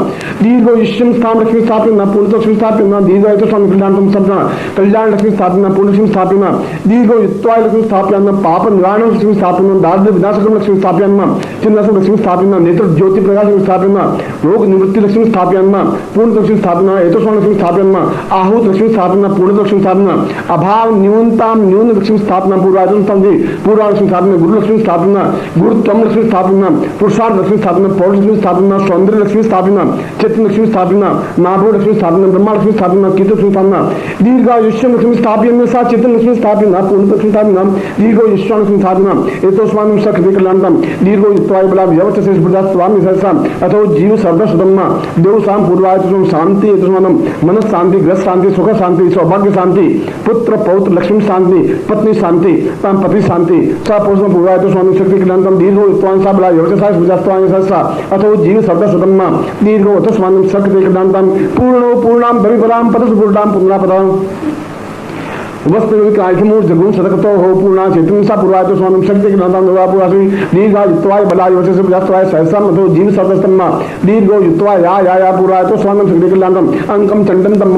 दीर्घायुष्यं स्थाम लक्ष्मी स्थापयामि न पूर्ण लक्ष्मी स्थापयामि न दीर्घ एतस्मान् कल्याणं स्थापयामि न कल्याण लक्ष्मी स्थापयामि न पूर्ण लक्ष्मी स्थापयामि न दीर्घयुक्त्वाय लक्ष्मी स्थापयामि न पाप निवारणं लक्ष्मी स्थापयामि न दारिद्र्य विनाशकं लक्ष्मी स्थापयामि न चिन्नसं लक्ष्मी स्थापयामि न नेत्र ज्योति प्रकाश लक्ष्मी स्थापयामि न रोग निवृत्ति लक्ष्मी स्थापयामि न पूर्ण लक्ष्मी स्थापयामि न एतस्मान् लक्ष्मी स्थापयामि न आहूत लक्ष्मी स्थापयामि न पूर्ण लक्ष्मी स्थापयामि न अभाव न्यूनतां न्यून लक्ष्मी स्थापना पूर्वायतन स्तंभे पूर्वा लक्ष्मी स्थापना गुरु लक्ष्मी स्थापना गुरुत्वम लक्ष्मी स्थापना पुरुषार्थ लक्ष्मी स्थापना पौरुष लक्ष्मी स्थापना सौंदर्य लक्ष्मी स्थापना चैतन्य लक्ष्मी स्थापना नाभो लक्ष्मी स्थापना ब्रह्मा लक्ष्मी स्थापना कीर्ति लक्ष्मी स्थापना दीर्घायुष्यं लक्ष्मी स्थापयामि सा चैतन्य लक्ष्मी स्थापना पूर्ण लक्ष्मी स्थापना दीर्घायुष्यं लक्ष्मी स्थापना एतस्मान् सखते कल्याणं दीर्घायुत्वाय बला व्यवस्था से बुद्धास्वामी सहसा अथो जीव सर्व सुदम्मा देव साम पूर्वायतन शांति एतस्मानं मन शांति ग्रह शांति सुख शांति सौभाग्य शांति पुत्र पौत्र लक्ष्मी शांति पत्नी शांति ताम पति शांति सा पुरुषं पूर्वायतो स्वामी शक्ति कल्याणं दीर्घो उत्वान सा बला व्यवस्था से बुद्धास्वामी सहसा अथो जीव सर्व सुदम्मा दीर्घो अतस्मानं सखते कल्याणं पूर्णो पूर्णां भविपरां पतस पूर्णां पुनरापदां वस्तुविकायमूर् जगुं सदकतो हो पूर्णा चैतन्यसा पूर्वायतो स्वामी शक्ति कल्याणं दवापुरासि दीर्घायुत्वाय बलाय वचसे बुद्धास्वाय सहसा अथो जीव सर्व सुदम्मा दीर्घो युत्वाय या पूर्वायतो स्वामी शक्ति कल्याणं अंकं चंडं तम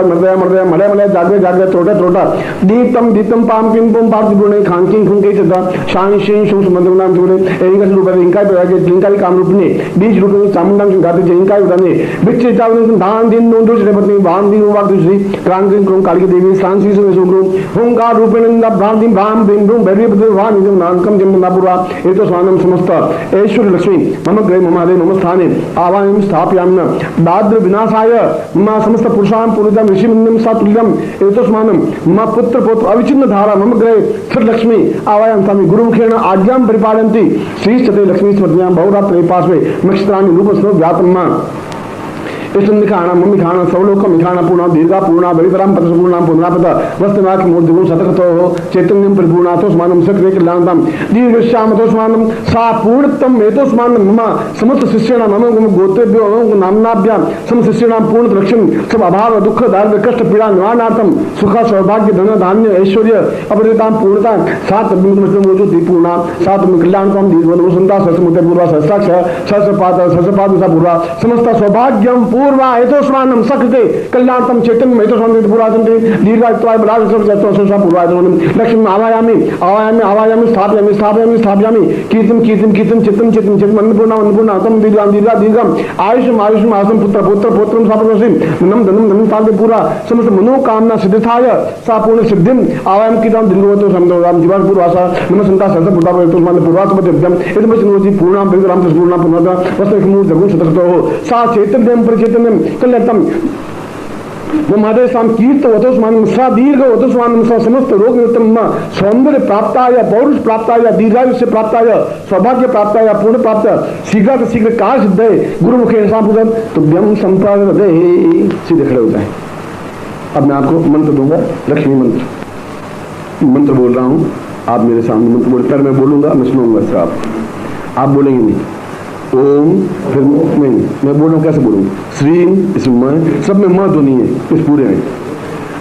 मर्दय मर्दय मलय मलय जागे जागे त्रोटा त्रोटा दीप्तं दीप्तं पाम किं पुं पार्थिपुणे खांकिं खुंके चदा शां शिं शुं सुमंदनाम जुने एंगस रूपे इंकाय प्रयागे लिंकाय काम रूपने बीज रूपने चामुंडां गाते जंकाय उदाने विचितावने दान दिन नोंदो श्रीपत्नी वाम दिन वाक दुश्री क्रांतिं क्रों कालिके देवी सांसी से हुंकार रूपेण भ्रांति भ्राम बिं भ्रूं भैरवी वाम इदं नानकं जन्मनापुरा एतो स्वानं समस्त ऐश्वर्य लक्ष्मी मम गृहे मम हृदये मम स्थाने आवाहयामि स्थापयामि न दारिद्र्य विनाशाय मम समस्त पुरुषां पूर्णितं ऋषिमन्यं सा तुल्यं एतस्मानं मम पुत्र पौत्र अविच्छिन्न धारा मम गृहे स्थिर लक्ष्मी आवाहयामि स्वामी गुरुमुखेन आज्ञां परिपालयन्ति श्रीश्चते लक्ष्मी स्मृत्यां बहुरात्रे पार्श्वे नक्षत्राणि रूपस्व व्यातम्मा इष्टनिखाना मम्मिखाना सवलोक मिखाना पूर्णा दीर्घा पूर्णा भविपरां पतस पूर्णां पुनरापत वस्तुनाथ मूर्तिगुं शतकतो चैतन्यं परिपूर्णातोस्मानं सक्रिय कल्याणं दीर्घश्यामतोस्मानं सा पूर्णत्वं एतोस्मानं मम समस्त शिष्याणां मम गोत्रेभ्यो मम नाम्नाभ्यां समस्त शिष्याणां पूर्ण लक्ष्यं सब अभाव दुःख दारिद्र्य कष्ट पीड़ा निवारणार्थं सुख सौभाग्य धन धान्य ऐश्वर्य अपरितां पूर्णता सात मूर्ति पूर्णा सात कल्याणकं दीर्घवसंता सहस्रमूर्ति पूर्वा सहस्राक्ष सहस्रपाद सहस्रपाद पूर्वा समस्त सौभाग्यं पूर्वा हेतोस्मानम सकृते कल्याणतम चैतन्य हेतोस्मानम पुरातन्ते दीर्घायुत्वाय बलासुरसत्त्वसुषा पूर्वायतमनम लक्ष्मी आवायामि आवायामि आवायामि स्थापयामि स्थापयामि स्थापयामि कीर्तिम कीर्तिम कीर्तिम चित्तम चित्तम चित्तम अन्नपूर्णा अन्नपूर्णा तम दीर्घाम दीर्घा दीर्घम आयुष्म आयुष्म आसम पुत्र पुत्र पुत्रम सापनोसिम धनम धनम धनम ताके पूरा समस्त मनोकामना सिद्धिथाय सा पूर्ण सिद्धिम आवायाम कीर्तम दिल्गवतो समदोराम जीवन पूर्वासा नमस्संता सहस्र पुटा हेतोस्मान पूर्वात्मत्यम इदम चिन्वति पूर्णाम विग्रहम पूर्णाम पूर्णता वस्तु जगुं सततो सा चैतन्यम परिचैतन्यम कल्याणतम वो महादेव स्वाम कीर्त वतोस्मान सा दीर्घ वतोस्मान सा समस्त रोग निवृत्तम सौंदर्य प्राप्ताय पौरुष प्राप्ताय दीर्घायुष्य प्राप्ताय सौभाग्य प्राप्ताय पूर्ण प्राप्त शीघ्र शीघ्र कार्य सिद्ध है गुरु मुखे सांपुदन तुभ्यम संपादे सीधे खड़े हो जाए। अब मैं आपको मंत्र दूंगा, लक्ष्मी मंत्र बोल रहा हूं, आप मेरे सामने मंत्र बोल, पहले मैं बोलूंगा, मैं सुनूंगा सर, आप बोलेंगे नहीं। ओम, फिर नहीं, मैं बोल रहा हूँ कैसे बोलूंगा, श्रीम, इसमें मैं, सब में म ध्वनि है इस पूरे में,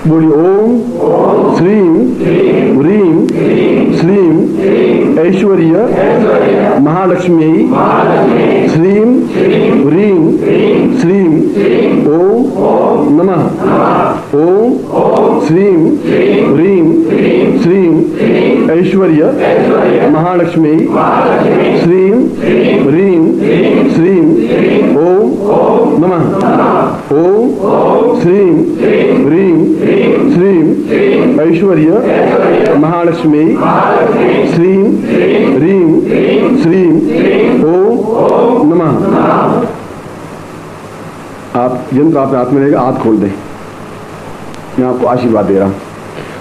बोलिए ओम श्रीम ह्रीम श्रीम ऐश्वर्य महालक्ष्मी श्रीम ह्रीम श्रीम ओम नमः ओम श्रीम ह्रीम श्रीम ऐश्वर्य महालक्ष्मी श्रीम ह्रीम श्रीम ओम नमः ओम श्रीम ह्रीम श्रीम ऐश्वर्य महालक्ष्मी श्रीम ह्रीम श्रीम ओम नमः। आप यंत्र आपके हाथ में रहेगा, हाथ खोल दें, मैं आपको आशीर्वाद दे रहा हूं।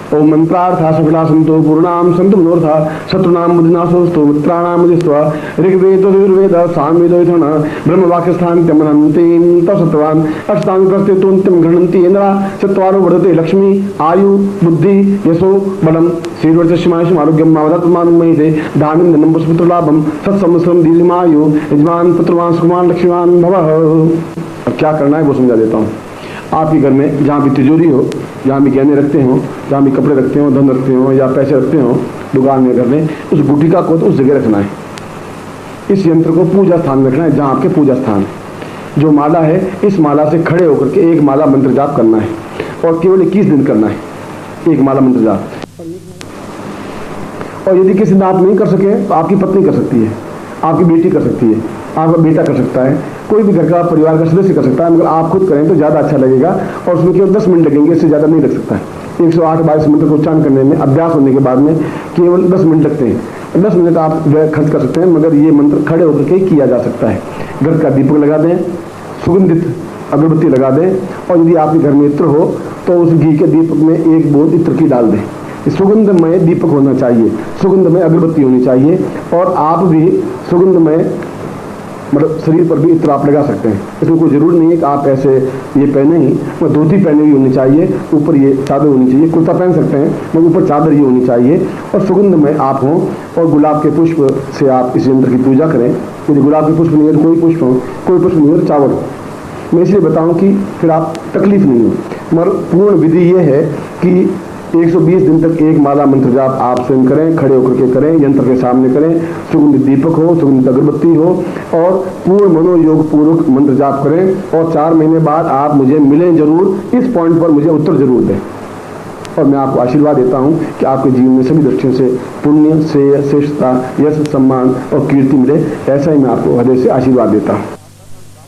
ओम मंत्रार्था सफला संतो पूर्णाम संत मनोर्था शत्रुनाम मुदिनाशोस्तु मित्राणाम मुदिस्वा ऋग्वेद यजुर्वेद सामवेद यथन ब्रह्म वाक्यस्थान तमनन्तीं तत्सत्वान् अष्टांग प्रस्थितोन्त्यं गृह्णन्ति इंद्रा चत्वारो वर्धते लक्ष्मी आयु बुद्धि यशो बलम श्रीवर्चस्मायुषम आरोग्यम मावदत्मानुमयिते धान्यं धनं पुष्पपुत्र लाभम सत्संवत्सरं दीर्घमायु यजमान पुत्रवान सुकुमार लक्ष्मीवान भवः। अब क्या करना है वो समझा देता हूँ। आपके घर में जहाँ भी तिजोरी हो, जहाँ भी गहने रखते हो, जहाँ भी कपड़े रखते हो, धन रखते हो या पैसे रखते हो दुकान में, घर में, उस गुटिका को तो उस जगह रखना है। इस यंत्र को पूजा स्थान में रखना है जहाँ आपके पूजा स्थान है। जो माला है, इस माला से खड़े होकर के एक माला मंत्र जाप करना है और केवल 21 दिन करना है, एक माला मंत्र जाप। और यदि किसी दिन आप नहीं कर सके तो आपकी पत्नी कर सकती है, आपकी बेटी कर सकती है, आपका बेटा कर सकता है, कोई भी घर का परिवार का सदस्य कर सकता है, मगर आप खुद करें तो ज़्यादा अच्छा लगेगा और उसमें केवल 10 मिनट लगेंगे, इससे ज़्यादा नहीं लग सकता है। 108-22 मिनट को उच्चारण करने में अभ्यास होने के बाद में केवल 10 मिनट लगते हैं। 10 मिनट आप खर्च कर सकते हैं, मगर ये मंत्र खड़े होकर के किया जा सकता है। घर का दीपक लगा दें, सुगंधित अगरबत्ती लगा दें, और यदि आपके घर में इत्र हो तो उस घी के दीपक में एक बूंद इत्र की डाल दें। सुगंधमय दीपक होना चाहिए, सुगंधमय अगरबत्ती होनी चाहिए, और आप भी सुगंधमय मतलब शरीर पर भी इत्र आप लगा सकते हैं। इसमें कोई जरूर नहीं है कि आप ऐसे ये पहने ही, मतलब धोती पहने हुई होनी चाहिए, ऊपर ये चादर होनी चाहिए, कुर्ता पहन सकते हैं मगर ऊपर चादर ही होनी चाहिए, और सुगंधमय आप हों, और गुलाब के पुष्प से आप इस यंत्र की पूजा करें। यदि गुलाब के पुष्प नहीं है तो कोई पुष्प हो, कोई पुष्प नहीं है तो चावल हो। मैं इसलिए बताऊं कि फिर आप तकलीफ नहीं हो, मगर पूर्ण विधि ये है कि 120 दिन तक एक माला मंत्र जाप आप स्वयं करें, खड़े होकर के करें, यंत्र के सामने करें, सुगंधित दीपक हो, सुगंधित अगरबत्ती हो, और पूर्ण मनोयोग पूर्वक मंत्र जाप करें। और 4 महीने बाद आप मुझे मिलें जरूर, इस पॉइंट पर मुझे उत्तर जरूर दें, और मैं आपको आशीर्वाद देता हूं कि आपके जीवन में सभी दृष्टियों से पुण्य, श्रेय, श्रेष्ठता, यश, सम्मान और कीर्ति मिले। ऐसा ही मैं आपको हृदय से आशीर्वाद देता हूं।